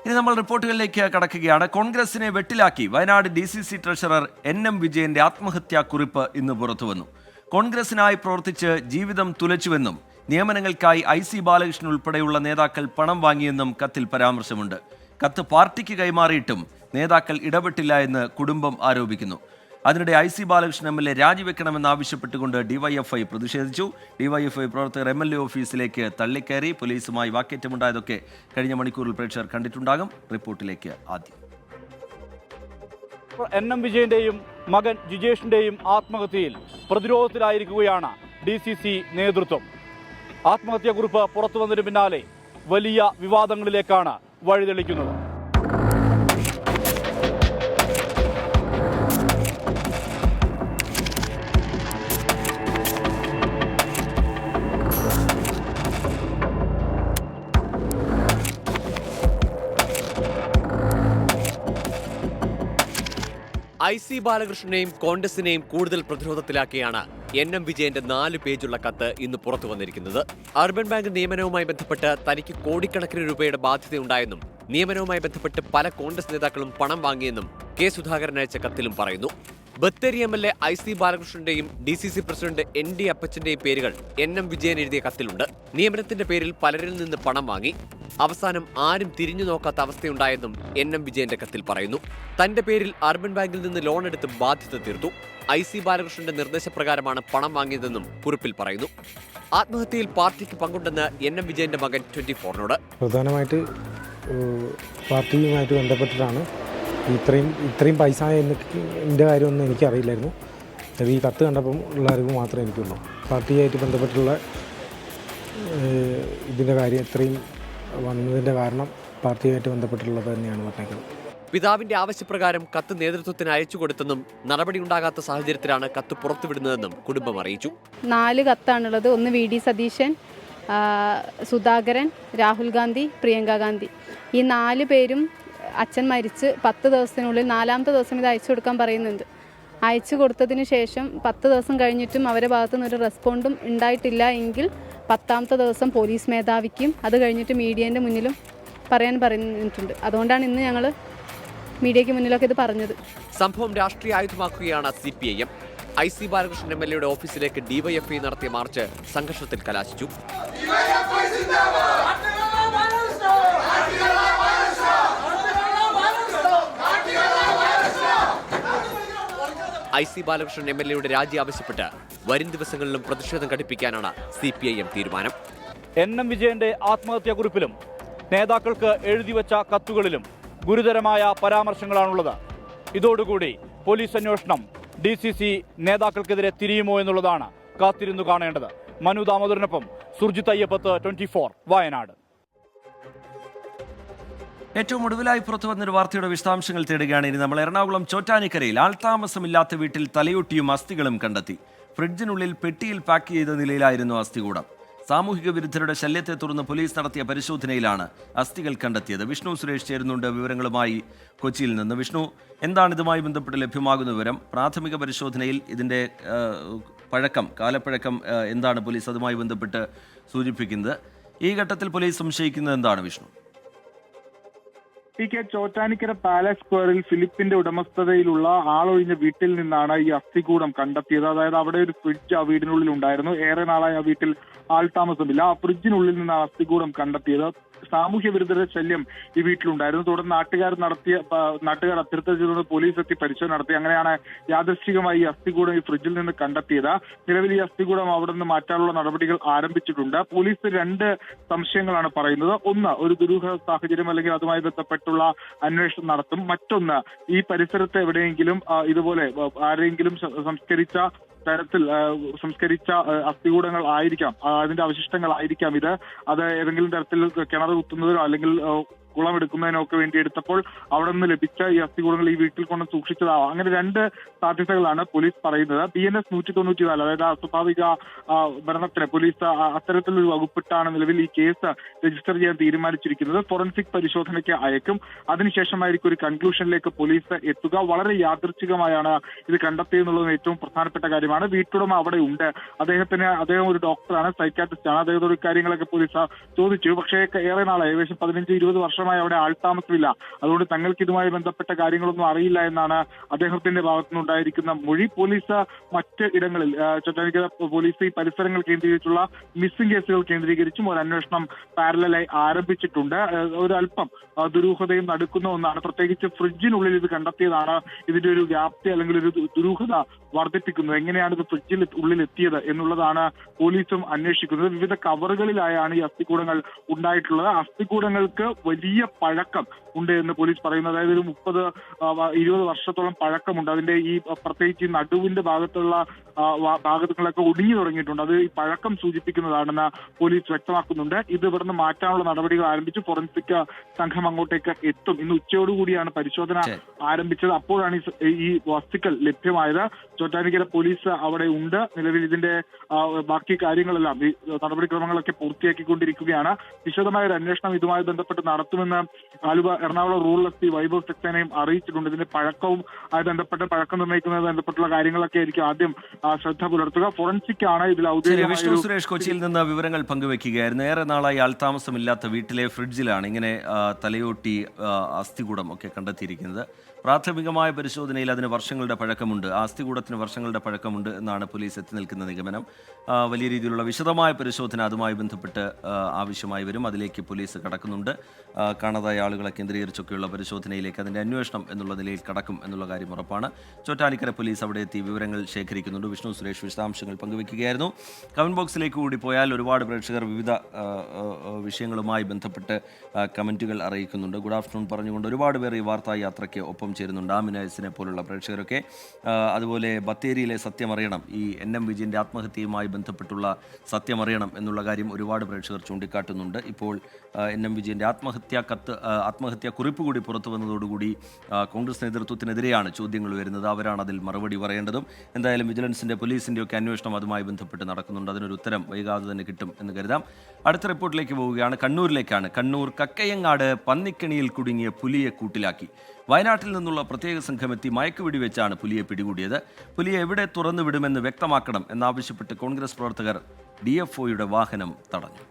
ഇനി നമ്മൾ റിപ്പോർട്ടുകളിലേക്ക് കടക്കുകയാണ്. കോൺഗ്രസിനെ വെട്ടിലാക്കി വയനാട് DCC ട്രഷറർ NM വിജയന്റെ ആത്മഹത്യാക്കുറിപ്പ് ഇന്ന് പുറത്തുവന്നു. കോൺഗ്രസിനായി പ്രവർത്തിച്ച് ജീവിതം തുലച്ചുവെന്നും നിയമനങ്ങൾക്കായി IC ബാലകൃഷ്ണൻ ഉൾപ്പെടെയുള്ള നേതാക്കൾ പണം വാങ്ങിയെന്നും കത്തിൽ പരാമർശമുണ്ട്. കത്ത് പാർട്ടിക്ക് കൈമാറിയിട്ടും നേതാക്കൾ ഇടപെട്ടില്ല എന്ന് കുടുംബം ആരോപിക്കുന്നു. അതിനിടെ IC ബാലകൃഷ്ണൻ MLA രാജിവെക്കണമെന്നാവശ്യപ്പെട്ടുകൊണ്ട് DYFI പ്രതിഷേധിച്ചു. DYFI പ്രവർത്തകർ MLA ഓഫീസിലേക്ക് തള്ളിക്കയറി. പോലീസുമായി വാക്കേറ്റമുണ്ടായതൊക്കെ കഴിഞ്ഞ മണിക്കൂറിൽ പ്രേക്ഷകർ കണ്ടിട്ടുണ്ടാകും. റിപ്പോർട്ടിലേക്ക് ആദ്യം. NM വിജയന്റെയും മകൻ ജിജേഷിന്റെയും ആത്മഹത്യയിൽ പ്രതിരോധത്തിലായിരിക്കുകയാണ് DCC നേതൃത്വം. ആത്മഹത്യാക്കുറിപ്പ് പുറത്തു വന്നതിന് പിന്നാലെ വലിയ വിവാദങ്ങളിലേക്കാണ് വഴിതെളിക്കുന്നത്. IC ബാലകൃഷ്ണനെയും കോൺഗ്രസിനെയും കൂടുതൽ പ്രതിരോധത്തിലാക്കിയാണ് NM വിജയന്റെ 4 പേജുള്ള കത്ത് ഇന്ന് പുറത്തു വന്നിരിക്കുന്നത്. അർബൻ ബാങ്ക് നിയമനവുമായി ബന്ധപ്പെട്ട് തനിക്ക് കോടിക്കണക്കിന് രൂപയുടെ ബാധ്യതയുണ്ടായെന്നും നിയമനവുമായി ബന്ധപ്പെട്ട് പല കോൺഗ്രസ് നേതാക്കളും പണം വാങ്ങിയെന്നും K സുധാകരൻ അയച്ച കത്തിലും പറയുന്നു. Bathery MLA IC ബാലകൃഷ്ണന്റെയും DCC president ND അപ്പച്ചന്റെയും പേരുകൾ NM വിജയൻ എഴുതിയ കത്തിലുണ്ട്. നിയമനത്തിന്റെ പേരിൽ പലരിൽ നിന്ന് പണം വാങ്ങി. അവസാനം ആരും തിരിഞ്ഞു നോക്കാത്ത അവസ്ഥയുണ്ടായെന്നും NM വിജയന്റെ കത്തിൽ പറയുന്നു. തന്റെ പേരിൽ അർബൻ ബാങ്കിൽ നിന്ന് ലോൺ എടുത്ത് ബാധ്യത തീർത്തു. IC ബാലകൃഷ്ണന്റെ നിർദ്ദേശപ്രകാരമാണ് പണം വാങ്ങിയതെന്നും കുറിപ്പിൽ പറയുന്നു. ആത്മഹത്യയിൽ പാർട്ടിക്ക് പങ്കുണ്ടെന്ന് NM വിജയന്റെ മകൻ 24നോട്. പ്രധാനമായിട്ട് പാർട്ടിയുമായിട്ട് ബന്ധപ്പെട്ടിട്ടാണ് ഇത്രയും പൈസ എൻ്റെ കാര്യമൊന്നും എനിക്കറിയില്ലായിരുന്നു. ഈ കത്ത് കണ്ടപ്പം ഉള്ള അറിവ് മാത്രമേ എനിക്കുള്ളൂ. പാർട്ടിയായിട്ട് ബന്ധപ്പെട്ടുള്ള ഇതിൻ്റെ കാര്യം ഇത്രയും വന്നതിൻ്റെ കാരണം പാർട്ടിയായിട്ട് ബന്ധപ്പെട്ടുള്ളത് തന്നെയാണ് പറഞ്ഞേക്കുന്നത്. പിതാവിന്റെ ആവശ്യപ്രകാരം കത്ത് നേതൃത്വത്തിന് അയച്ചു കൊടുത്തെന്നും നടപടിയുണ്ടാകാത്ത സാഹചര്യത്തിലാണ് കത്ത് പുറത്തുവിടുന്നതെന്നും കുടുംബം അറിയിച്ചു. 4 കത്താണുള്ളത്. ഒന്ന് VD സതീശൻ, സുധാകരൻ, രാഹുൽ ഗാന്ധി, പ്രിയങ്ക ഗാന്ധി. ഈ 4 പേരും അച്ഛൻ മരിച്ച് 10 ദിവസത്തിനുള്ളിൽ 4ാമത്തെ ദിവസം ഇത് അയച്ചു കൊടുക്കാൻ പറയുന്നുണ്ട്. അയച്ചു കൊടുത്തതിന് ശേഷം 10 ദിവസം കഴിഞ്ഞിട്ടും അവരുടെ ഭാഗത്തുനിന്ന് ഒരു റെസ്പോണ്ടും ഉണ്ടായിട്ടില്ല എങ്കിൽ 10ാമത്തെ ദിവസം പോലീസ് മേധാവിക്കും അത് കഴിഞ്ഞിട്ട് മീഡിയേൻ്റെ മുന്നിലും പറയാൻ പറഞ്ഞിട്ടുണ്ട്. അതുകൊണ്ടാണ് ഇന്ന് ഞങ്ങൾ മീഡിയയ്ക്ക് മുന്നിലൊക്കെ ഇത് പറഞ്ഞത്. സംഭവം രാഷ്ട്രീയ ആയുധമാക്കുകയാണ് CPIM. IC ബാലകൃഷ്ണൻ MLAയുടെ ഓഫീസിലേക്ക് DYFI നടത്തിയ മാർച്ച് സംഘർഷത്തിൽ കലാശിച്ചു. IC ബാലകൃഷ്ണൻ MLAയുടെ രാജി ആവശ്യപ്പെട്ട് വരും ദിവസങ്ങളിലും പ്രതിഷേധം ഘടിപ്പിക്കാനാണ് CPIM തീരുമാനം. NM വിജയന്റെ ആത്മഹത്യാക്കുറിപ്പിലും നേതാക്കൾക്ക് എഴുതിവെച്ച കത്തുകളിലും ഗുരുതരമായ പരാമർശങ്ങളാണുള്ളത്. ഇതോടുകൂടി പോലീസ് അന്വേഷണം DCC നേതാക്കൾക്കെതിരെ തിരിയുമോ എന്നുള്ളതാണ് കാത്തിരുന്നു കാണേണ്ടത്. മനു ദാമോദരനൊപ്പം സുർജിത് അയ്യപ്പത്ത്, 24 വയനാട്. ഏറ്റവും ഒടുവിലായി പുറത്തു വന്നൊരു വാർത്തയുടെ വിശദാംശങ്ങൾ തേടുകയാണ് ഇനി നമ്മൾ. എറണാകുളം ചോറ്റാനിക്കരയിൽ ആൾതാമസമില്ലാത്ത വീട്ടിൽ തലയൊട്ടിയും അസ്ഥികളും കണ്ടെത്തി. ഫ്രിഡ്ജിനുള്ളിൽ പെട്ടിയിൽ പാക്ക് ചെയ്ത നിലയിലായിരുന്നു അസ്ഥികൂടം. സാമൂഹിക വിരുദ്ധരുടെ ശല്യത്തെ തുടർന്ന് പോലീസ് നടത്തിയ പരിശോധനയിലാണ് അസ്ഥികൾ കണ്ടെത്തിയത്. വിഷ്ണു സുരേഷ് ചേരുന്നുണ്ട് വിവരങ്ങളുമായി കൊച്ചിയിൽ നിന്ന്. വിഷ്ണു, എന്താണ് ഇതുമായി ബന്ധപ്പെട്ട് ലഭ്യമാകുന്ന വിവരം? പ്രാഥമിക പരിശോധനയിൽ ഇതിൻ്റെ കാലപ്പഴക്കം എന്താണ് പോലീസ് അതുമായി ബന്ധപ്പെട്ട് സൂചിപ്പിക്കുന്നത്? ഈ ഘട്ടത്തിൽ പോലീസ് സംശയിക്കുന്നത് എന്താണ് വിഷ്ണു? ചോറ്റാനിക്കര പാലസ് സ്ക്വയറിൽ ഫിലിപ്പിന്റെ ഉടമസ്ഥതയിലുള്ള ആളൊഴിഞ്ഞ വീട്ടിൽ നിന്നാണ് ഈ അസ്ഥികൂടം കണ്ടെത്തിയത്. അതായത് അവിടെ ഒരു ഫ്രിഡ്ജ് ആ വീടിനുള്ളിൽ ഉണ്ടായിരുന്നു. ഏറെ നാളായി ആ വീട്ടിൽ ആൾതാമസമില്ല. ആ ഫ്രിഡ്ജിനുള്ളിൽ നിന്നാണ് അസ്ഥികൂടം കണ്ടെത്തിയത്. സാമൂഹ്യ വിരുദ്ധരുടെ ശല്യം ഈ വീട്ടിലുണ്ടായിരുന്നു. തുടർന്ന് നാട്ടുകാർ അഭ്യർത്ഥന ചെയ്തുകൊണ്ട് പോലീസ് എത്തി പരിശോധന നടത്തി. അങ്ങനെയാണ് യാദൃശ്ചികമായി ഈ അസ്ഥികൂടം ഈ ഫ്രിഡ്ജിൽ നിന്ന് കണ്ടെത്തിയത്. നിലവിൽ ഈ അസ്ഥികൂടം അവിടെ നിന്ന് മാറ്റാനുള്ള നടപടികൾ ആരംഭിച്ചിട്ടുണ്ട്. പോലീസ് 2 സംശയങ്ങളാണ് പറയുന്നത്. ഒന്ന്, ഒരു ദുരൂഹ സാഹചര്യം അല്ലെങ്കിൽ അതുമായി ബന്ധപ്പെട്ടുള്ള അന്വേഷണം നടത്തും. മറ്റൊന്ന്, ഈ പരിസരത്ത് എവിടെയെങ്കിലും ഇതുപോലെ ആരെങ്കിലും സംസ്കരിച്ച അസ്ഥികൂടങ്ങൾ ആയിരിക്കാം, അതിന്റെ അവശിഷ്ടങ്ങൾ ആയിരിക്കാം ഇത്. അത് ഏതെങ്കിലും തരത്തിൽ കിണർ കുത്തുന്നതിനോ അല്ലെങ്കിൽ കുളം എടുക്കുന്നതിനൊക്കെ വേണ്ടി എടുത്തപ്പോൾ അവിടെ നിന്ന് ലഭിച്ച ഈ അസ്ഥികൂടങ്ങൾ ഈ വീട്ടിൽ കൊണ്ട് സൂക്ഷിച്ചതാവാം. അങ്ങനെ 2 സാധ്യതകളാണ് പോലീസ് പറയുന്നത്. BNS 194, അതായത് അസ്വാഭാവിക മരണത്തിന് പോലീസ് അത്തരത്തിലൊരു വകുപ്പിട്ടാണ് നിലവിൽ ഈ കേസ് രജിസ്റ്റർ ചെയ്യാൻ തീരുമാനിച്ചിരിക്കുന്നത്. ഫോറൻസിക് പരിശോധനയ്ക്ക് അയക്കും. അതിനുശേഷമായിരിക്കും ഒരു കൺക്ലൂഷനിലേക്ക് പോലീസ് എത്തുക. വളരെ യാദൃച്ഛികമായാണ് ഇത് കണ്ടെത്തിയെന്നുള്ളത് ഏറ്റവും പ്രധാനപ്പെട്ട കാര്യമാണ്. വീട്ടുടമ അവിടെ ഉണ്ട്. അദ്ദേഹം ഒരു ഡോക്ടറാണ്, സൈക്കാട്രിസ്റ്റ് ആണ്. അദ്ദേഹത്തോട് കാര്യങ്ങളൊക്കെ പോലീസ് ചോദിച്ചു. പക്ഷേ ഏറെ നാളെ ഏകദേശം 15-20 വർഷമായി വർഷമായി അവിടെ ആൾതാമസമില്ല. അതുകൊണ്ട് തങ്ങൾക്ക് ഇതുമായി ബന്ധപ്പെട്ട കാര്യങ്ങളൊന്നും അറിയില്ല എന്നാണ് അദ്ദേഹത്തിന്റെ ഭാഗത്തുനിന്നുണ്ടായിരിക്കുന്ന മൊഴി. പോലീസ് മറ്റ് ഇടങ്ങളിൽ ചോറ്റാനിക്കര പോലീസ് ഈ പരിസരങ്ങൾ കേന്ദ്രീകരിച്ചുള്ള മിസ്സിംഗ് കേസുകൾ കേന്ദ്രീകരിച്ചും ഒരു അന്വേഷണം പാരലായി ആരംഭിച്ചിട്ടുണ്ട്. ഒരല്പം ദുരൂഹതയും നടക്കുന്ന ഒന്നാണ്. പ്രത്യേകിച്ച് ഫ്രിഡ്ജിനുള്ളിൽ ഇത് കണ്ടെത്തിയതാണ് ഇതിന്റെ ഒരു വ്യാപ്തി അല്ലെങ്കിൽ ഒരു ദുരൂഹത വർദ്ധിപ്പിക്കുന്നത്. എങ്ങനെയാണ് ഇത് ഫ്രിഡ്ജിൽ ഉള്ളിൽ എത്തിയത് എന്നുള്ളതാണ് പോലീസും അന്വേഷിക്കുന്നത്. വിവിധ കവറുകളിലായാണ് ഈ അസ്ഥികൂടങ്ങൾ ഉണ്ടായിട്ടുള്ളത്. അസ്ഥികൂടങ്ങൾക്ക് വലിയ പഴക്കം ഉണ്ട് എന്ന് പോലീസ് പറയുന്നു. അതായത് ഒരു 30-20 വർഷത്തോളം പഴക്കമുണ്ട്. അതിന്റെ ഈ പ്രത്യേകിച്ച് ഈ നടുവിന്റെ ഭാഗത്തുകളൊക്കെ ഒടിഞ്ഞു തുടങ്ങിയിട്ടുണ്ട്. അത് ഈ പഴക്കം സൂചിപ്പിക്കുന്നതാണെന്ന് പോലീസ് വ്യക്തമാക്കുന്നുണ്ട്. ഇത് ഇവിടുന്ന് മാറ്റാനുള്ള നടപടികൾ ആരംഭിച്ചു. ഫോറൻസിക് സംഘം അങ്ങോട്ടേക്ക് എത്തും. ഇന്ന് ഉച്ചയോടുകൂടിയാണ് പരിശോധന ആരംഭിച്ചത്. അപ്പോഴാണ് ഈ വസ്തുക്കൾ ലഭ്യമായത്. ചോറ്റാനിക്കര പോലീസ് അവിടെ ഉണ്ട്. നിലവിൽ ഇതിന്റെ ബാക്കി കാര്യങ്ങളെല്ലാം ഈ നടപടിക്രമങ്ങളൊക്കെ പൂർത്തിയാക്കിക്കൊണ്ടിരിക്കുകയാണ്. വിശദമായ ഒരു അന്വേഷണം ഇതുമായി ബന്ധപ്പെട്ട് നടത്തുമെന്ന് Ernakulam rural S P Vaibhav സക്സേനയും അറിയിച്ചിട്ടുണ്ട്. ഇതിന്റെ പഴക്കവും ആയി ബന്ധപ്പെട്ട് പഴക്കം നിർണ്ണയിക്കുന്നതുമായി ബന്ധപ്പെട്ടുള്ള കാര്യങ്ങളൊക്കെ ആയിരിക്കും ആദ്യം ശ്രദ്ധ പുലർത്തുക. ഫോറൻസിക് ആണ് ഇതിൽ ഔദ്യോഗിക. വിഷ്ണു സുരേഷ് കൊച്ചിയിൽ നിന്ന് വിവരങ്ങൾ പങ്കുവെക്കുകയായിരുന്നു. ഏറെ നാളായി ആൾതാമസമില്ലാത്ത വീട്ടിലെ ഫ്രിഡ്ജിലാണ് ഇങ്ങനെ തലയോട്ടി അസ്ഥികൂടം ഒക്കെ കണ്ടെത്തിയിരിക്കുന്നത്. പ്രാഥമികമായ പരിശോധനയിൽ അതിന് വർഷങ്ങളുടെ പഴക്കമുണ്ട്. ആ അസ്ഥികൂടത്തിന് വർഷങ്ങളുടെ പഴക്കമുണ്ട് എന്നാണ് പോലീസ് എത്തി നിൽക്കുന്ന നിഗമനം. വലിയ രീതിയിലുള്ള വിശദമായ പരിശോധന അതുമായി ബന്ധപ്പെട്ട് ആവശ്യമായി വരും. അതിലേക്ക് പോലീസ് കടക്കുന്നുണ്ട്. കാണാതായ ആളുകളെ കേന്ദ്രീകരിച്ചൊക്കെയുള്ള പരിശോധനയിലേക്ക് അതിൻ്റെ അന്വേഷണം എന്നുള്ള നിലയിൽ കടക്കും എന്നുള്ള കാര്യം ഉറപ്പാണ്. ചോറ്റാനിക്കര പോലീസ് അവിടെ എത്തി വിവരങ്ങൾ ശേഖരിക്കുന്നുണ്ട്. വിഷ്ണു സുരേഷ് വിശദാംശങ്ങൾ പങ്കുവയ്ക്കുകയായിരുന്നു. കമന്റ് ബോക്സിലേക്ക് കൂടി പോയാൽ ഒരുപാട് പ്രേക്ഷകർ വിവിധ വിഷയങ്ങളുമായി ബന്ധപ്പെട്ട് കമൻറ്റുകൾ അറിയിക്കുന്നുണ്ട്. ഗുഡ് ആഫ്റ്റർനൂൺ പറഞ്ഞുകൊണ്ട് ഒരുപാട് പേർ ഈ വാർത്താ യാത്രയ്ക്ക് ഒപ്പം ചേരുന്നുണ്ട്. ആമിനസിനെ പോലുള്ള പ്രേക്ഷകരൊക്കെ. അതുപോലെ ബത്തേരിയിലെ സത്യമറിയണം, ഈ NM വിജയൻ്റെ ആത്മഹത്യയുമായി ബന്ധപ്പെട്ടുള്ള സത്യമറിയണം എന്നുള്ള കാര്യം ഒരുപാട് പ്രേക്ഷകർ ചൂണ്ടിക്കാട്ടുന്നുണ്ട്. ഇപ്പോൾ NM വിജയൻ്റെ ആത്മഹത്യാ കുറിപ്പ് കൂടി പുറത്തു വന്നതോടുകൂടി കോൺഗ്രസ് നേതൃത്വത്തിനെതിരെയാണ് ചോദ്യങ്ങൾ വരുന്നത്. അവരാണ് അതിൽ മറുപടി പറയേണ്ടതും. എന്തായാലും വിജിലൻസിൻ്റെ പോലീസിൻ്റെ ഒക്കെ അന്വേഷണം അതുമായി ബന്ധപ്പെട്ട് നടക്കുന്നുണ്ട്. അതിനൊരു ഉത്തരം വൈകാതെ തന്നെ കിട്ടും എന്ന് കരുതാം. അടുത്ത റിപ്പോർട്ടിലേക്ക് പോവുകയാണ്. കണ്ണൂരിലേക്കാണ്. കണ്ണൂർ കക്കയങ്ങാട് പന്നിക്കണിയിൽ കുടുങ്ങിയ പുലിയെ കൂട്ടിലാക്കി. വയനാട്ടിൽ നിന്നുള്ള പ്രത്യേക സംഘമെത്തി മയക്കുവെടി വെച്ചാണ് പുലിയെ പിടികൂടിയത്. പുലിയെ എവിടെ തുറന്നു വിടുമെന്ന് വ്യക്തമാക്കണം എന്നാവശ്യപ്പെട്ട് കോൺഗ്രസ് പ്രവർത്തകർ DFOയുടെ വാഹനം തടഞ്ഞു.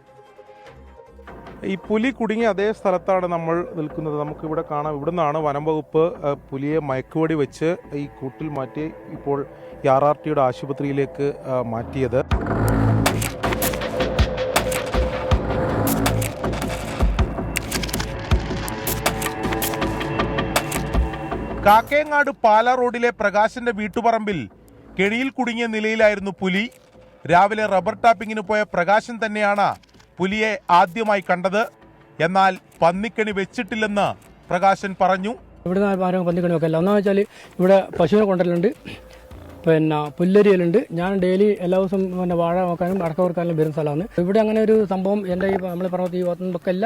ഈ പുലി കുടുങ്ങിയ അതേ സ്ഥലത്താണ് നമ്മൾ നിൽക്കുന്നത്. നമുക്കിവിടെ കാണാം. ഇവിടെ നിന്നാണ് വനം വകുപ്പ് പുലിയെ മയക്കുവെടി വെച്ച് ഈ കൂട്ടിൽ മാറ്റി ഇപ്പോൾ RRTയുടെ ആശുപത്രിയിലേക്ക് മാറ്റിയത്. കാക്കയങ്ങാട് പാല റോഡിലെ പ്രകാശിന്റെ വീട്ടുപറമ്പിൽ കെണിയിൽ കുടുങ്ങിയ നിലയിലായിരുന്നു പുലി. രാവിലെ റബ്ബർ ടാപ്പിങ്ങിന് പോയ പ്രകാശൻ തന്നെയാണ് പുലിയെ ആദ്യമായി കണ്ടത്. എന്നാൽ പന്നിക്കണി വെച്ചിട്ടില്ലെന്ന് പ്രകാശൻ പറഞ്ഞു. ഇവിടെ ആരും പന്നിക്കണി വെക്കല്ല. ഒന്നാന്ന് വെച്ചാൽ ഇവിടെ പശുവിനെ കൊണ്ടുവരലുണ്ട്, പിന്നെ പുല്ലരിയലുണ്ട്. ഞാൻ ഡെയിലി എല്ലാ ദിവസവും പിന്നെ വാഴ നോക്കാനും അടക്ക കൊടുക്കാനും വരുന്ന സ്ഥലമാണ്. ഇവിടെ അങ്ങനെ ഒരു സംഭവം എൻ്റെ ഈ നമ്മൾ പറഞ്ഞ ഈ വെക്കല്ല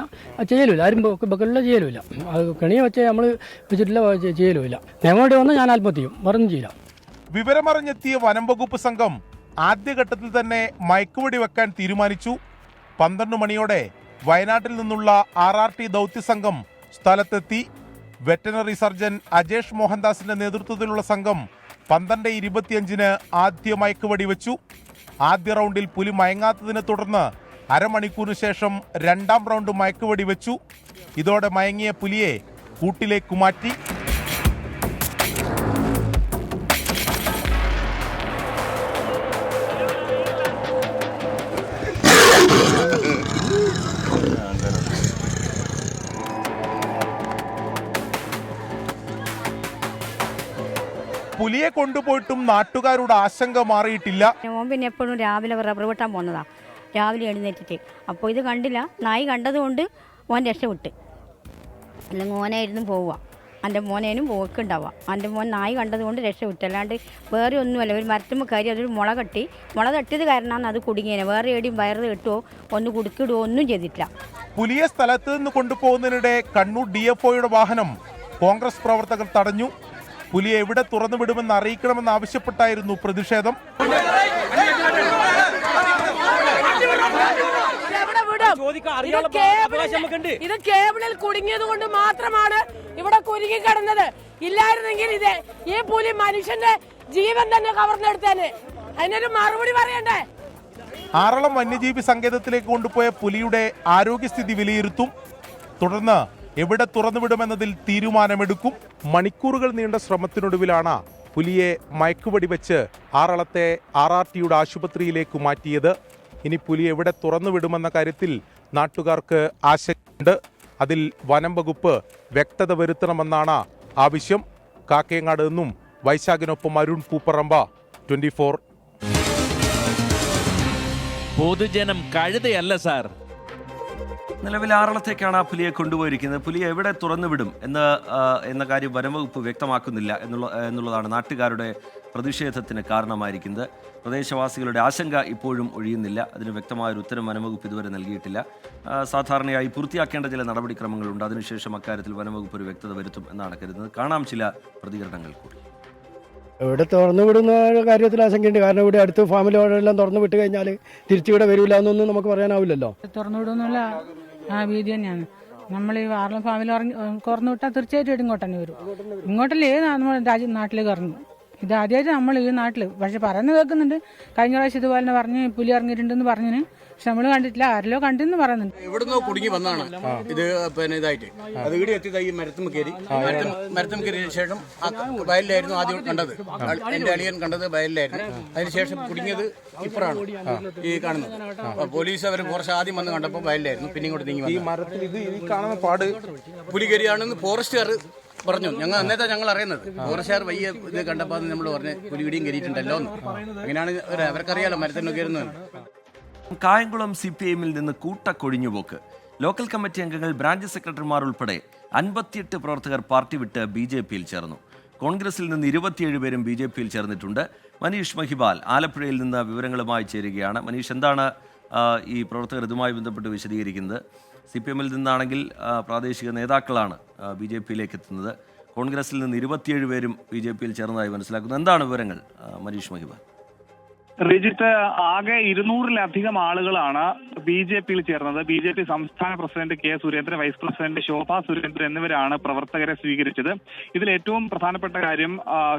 ചെയ്യലുമില്ല. ആരും വെക്കലില്ല, ചെയ്യലുമില്ല. അത് കെണിയെ വെച്ച് നമ്മൾ വെച്ചിട്ടില്ല, ചെയ്യലുമില്ല. നിയമോടെ വന്ന് ഞാൻ ആത്മഹത്യ ചെയ്യും, മറന്നും ചെയ്യില്ല. വിവരമറിഞ്ഞെത്തിയ വനം വകുപ്പ് സംഘം ആദ്യഘട്ടത്തിൽ തന്നെ മയക്കുവെടി വെക്കാൻ തീരുമാനിച്ചു. 12 മണിയോടെ വയനാട്ടിൽ നിന്നുള്ള RRT ദൗത്യസംഘം സ്ഥലത്തെത്തി. വെറ്ററിനറി സർജൻ അജേഷ് മോഹൻദാസിന്റെ നേതൃത്വത്തിലുള്ള സംഘം 12:25 ആദ്യ മയക്കുവെടി വെച്ചു. ആദ്യ റൗണ്ടിൽ പുലി മയങ്ങാത്തതിനെ തുടർന്ന് അരമണിക്കൂറിന് ശേഷം രണ്ടാം റൗണ്ട് മയക്കുവെടി വെച്ചു. ഇതോടെ മയങ്ങിയ പുലിയെ കൂട്ടിലേക്ക് മാറ്റി. പുലിയെ കൊണ്ടുപോയിട്ടും നാട്ടുകാരുടെ ആശങ്ക മാറിയിട്ടില്ല. പിന്നെ എപ്പോഴും രാവിലെ റബ്ബർ വെട്ടാൻ പോകുന്നതാ, രാവിലെ എഴുന്നേറ്റിട്ട്. അപ്പോൾ ഇത് കണ്ടില്ല, നായി കണ്ടതുകൊണ്ട് ഓൻ രക്ഷവിട്ട്. അല്ലെങ്കിൽ ഓനായിരുന്നു പോവുക, എൻ്റെ മോനേനും പോക്കുണ്ടാവുക. എൻ്റെ മോൻ നായി കണ്ടതുകൊണ്ട് രക്ഷവിട്ട്, അല്ലാണ്ട് വേറെ ഒന്നുമല്ല. ഒരു മരത്തുമ്പോൾ കയറി അതൊരു മുള തട്ടിയത് കാരണമാണ് അത് കുടുങ്ങിയത്. വേറെ എവിടെയും വയറ് കെട്ടുവോ ഒന്ന് കുടുക്കിടുവോ ഒന്നും ചെയ്തിട്ടില്ല. പുലിയെ സ്ഥലത്ത് നിന്ന് കൊണ്ടുപോകുന്നതിനിടെ കണ്ണൂർ DFOയുടെ വാഹനം കോൺഗ്രസ് പ്രവർത്തകർ തടഞ്ഞു. പുലിയെ എവിടെ തുറന്നു വിടുമെന്ന് അറിയിക്കണമെന്ന് ആവശ്യപ്പെട്ടായിരുന്നു പ്രതിഷേധം. ഇത് കേബിളിൽ കുടുങ്ങിയത് കൊണ്ട് മാത്രമാണ് ഇവിടെ കുരുങ്ങി കിടന്നത്. ഇല്ലായിരുന്നെങ്കിൽ ഈ പുലി മനുഷ്യന്റെ ജീവൻ തന്നെ കവർന്നെടുത്തേന്. അതിനൊരു മറുപടി പറയണ്ടേ? ആറളം വന്യജീവി സങ്കേതത്തിലേക്ക് കൊണ്ടുപോയ പുലിയുടെ ആരോഗ്യസ്ഥിതി വിലയിരുത്തും. തുടർന്ന് എവിടെ തുറന്നുവിടുമെന്നതിൽ തീരുമാനമെടുക്കും. മണിക്കൂറുകൾ നീണ്ട ശ്രമത്തിനൊടുവിലാണ് പുലിയെ മയക്കുവെടി വെച്ച് ആറളത്തെ RRTയുടെ ആശുപത്രിയിലേക്ക് മാറ്റിയത്. ഇനി പുലി എവിടെ തുറന്നുവിടുമെന്ന കാര്യത്തിൽ നാട്ടുകാർക്ക് ആശങ്കയുണ്ട്. അതിൽ വനം വകുപ്പ് വ്യക്തത വരുത്തണമെന്നാണ് ആവശ്യം. കാക്കയങ്ങാട് നിന്നും വൈശാഖിനൊപ്പം അരുൺ പൂപ്പറമ്പ, 24. പൊതുജനം കഴുതയല്ല സാർ. നിലവിൽ ആറളത്തേക്കാണ് ആ പുലിയെ കൊണ്ടുപോയിരിക്കുന്നത്. പുലിയെ എവിടെ തുറന്നുവിടും എന്ന കാര്യം വനംവകുപ്പ് വ്യക്തമാക്കുന്നില്ല എന്നുള്ളതാണ് നാട്ടുകാരുടെ പ്രതിഷേധത്തിന് കാരണമായിരിക്കുന്നത്. പ്രദേശവാസികളുടെ ആശങ്ക ഇപ്പോഴും ഒഴിയുന്നില്ല. അതിന് വ്യക്തമായൊരു ഉത്തരം വനംവകുപ്പ് ഇതുവരെ നൽകിയിട്ടില്ല. സാധാരണയായി പൂർത്തിയാക്കേണ്ട ചില നടപടിക്രമങ്ങളുണ്ട്. അതിനുശേഷം അക്കാര്യത്തിൽ വനംവകുപ്പ് ഒരു വ്യക്തത വരുത്തും എന്നാണ് കരുതുന്നത്. കാണാം ചില പ്രതികരണങ്ങൾ കൂടി. ഇവിടെ തുറന്നു വിടുന്ന കാര്യത്തിൽ ആശങ്കയുണ്ട്. കാരണം ഇവിടെ അടുത്ത് ഫാമിലെല്ലാം തുറന്നു വിട്ട് കഴിഞ്ഞാൽ തിരിച്ചിവിടെ വരില്ല എന്നൊന്നും നമുക്ക് പറയാനാവില്ലല്ലോ. തുറന്നു വിടുന്നുള്ള വീതി തന്നെയാണ്. നമ്മൾ ഈ ആർളം ഫാമിൽ തുറന്നു വിട്ടാൽ തീർച്ചയായിട്ടും ഇങ്ങോട്ട് തന്നെ വരും. ഇങ്ങോട്ടല്ലേ നമ്മൾ നാട്ടിലേക്ക് ഇറങ്ങും. ഇത് ആദ്യമായിട്ട് നമ്മൾ ഈ നാട്ടിൽ പക്ഷെ പറയുന്നത് കേൾക്കുന്നുണ്ട്. കഴിഞ്ഞ പ്രാവശ്യം ഇതുപോലെ തന്നെ പറഞ്ഞ് പുലി ഇറങ്ങിയിട്ടുണ്ടെന്ന് പറഞ്ഞിന്. പക്ഷെ നമ്മൾ കണ്ടിട്ടില്ല, ആരിലോ കണ്ടെന്ന് പറയുന്നുണ്ട്. എവിടുന്നോ കുടുങ്ങി വന്നാണ് ഇത് ഇതായിട്ട് അത് വീട് എത്തിയത് ഈ മരത്തും കയറിയ ശേഷം വയലിലായിരുന്നു ആദ്യം കണ്ടത്. എന്റെ അളിയൻ കണ്ടത് വയലിലായിരുന്നു. അതിനുശേഷം കുടുങ്ങിയത് ഇപ്പറാണ് ഈ കാണുന്നത്. പോലീസ് അവർ കുറച്ച് ആദ്യം വന്ന് കണ്ടപ്പോൾ വയലിലായിരുന്നു. പിന്നെ ഇങ്ങോട്ട് നീങ്ങി കാണുന്ന പാട് പുലി കയറിയാണെന്ന് ഫോറസ്റ്റുകാർ പറഞ്ഞു. അന്നേരത്തെ ഞങ്ങൾ അറിയുന്നത് ഫോറസ്റ്റുകാർ വയ്യ ഇത് കണ്ടപ്പോൾ നമ്മൾ പറഞ്ഞ് പുലി ഇടിയും കയറിയിട്ടുണ്ടല്ലോ എന്ന്. അങ്ങനെയാണ് അവർക്കറിയാലോ മരത്തിനൊക്കെ കയറുന്നത്. കായംകുളം CPIഎമ്മിൽ നിന്ന് കൂട്ടക്കൊഴിഞ്ഞുപോക്ക്. ലോക്കൽ കമ്മിറ്റി അംഗങ്ങൾ, ബ്രാഞ്ച് സെക്രട്ടറിമാർ ഉൾപ്പെടെ 58 പ്രവർത്തകർ പാർട്ടി വിട്ട് BJPയിൽ ചേർന്നു. കോൺഗ്രസിൽ നിന്ന് 27 പേരും BJPയിൽ ചേർന്നിട്ടുണ്ട്. മനീഷ് മഹിബാൽ ആലപ്പുഴയിൽ നിന്ന് വിവരങ്ങളുമായി ചേരുകയാണ്. മനീഷ്, എന്താണ് ഈ പ്രവർത്തകർ ഇതുമായി ബന്ധപ്പെട്ട് വിശദീകരിക്കുന്നത്? CPIഎമ്മിൽ നിന്നാണെങ്കിൽ പ്രാദേശിക നേതാക്കളാണ് BJPയിലേക്ക് എത്തുന്നത്. കോൺഗ്രസിൽ നിന്ന് 27 പേരും BJPയിൽ ചേർന്നതായി മനസ്സിലാക്കുന്നു. എന്താണ് വിവരങ്ങൾ, മനീഷ് മഹിബാൽ? രജിത്ത്, ആകെ 200-ലധികം ആളുകളാണ് BJPയിൽ ചേർന്നത്. BJP സംസ്ഥാന president K. Surendran, vice president Shobha Surendran എന്നിവരാണ് പ്രവർത്തകരെ സ്വീകരിച്ചത്. ഇതിൽ ഏറ്റവും പ്രധാനപ്പെട്ട കാര്യം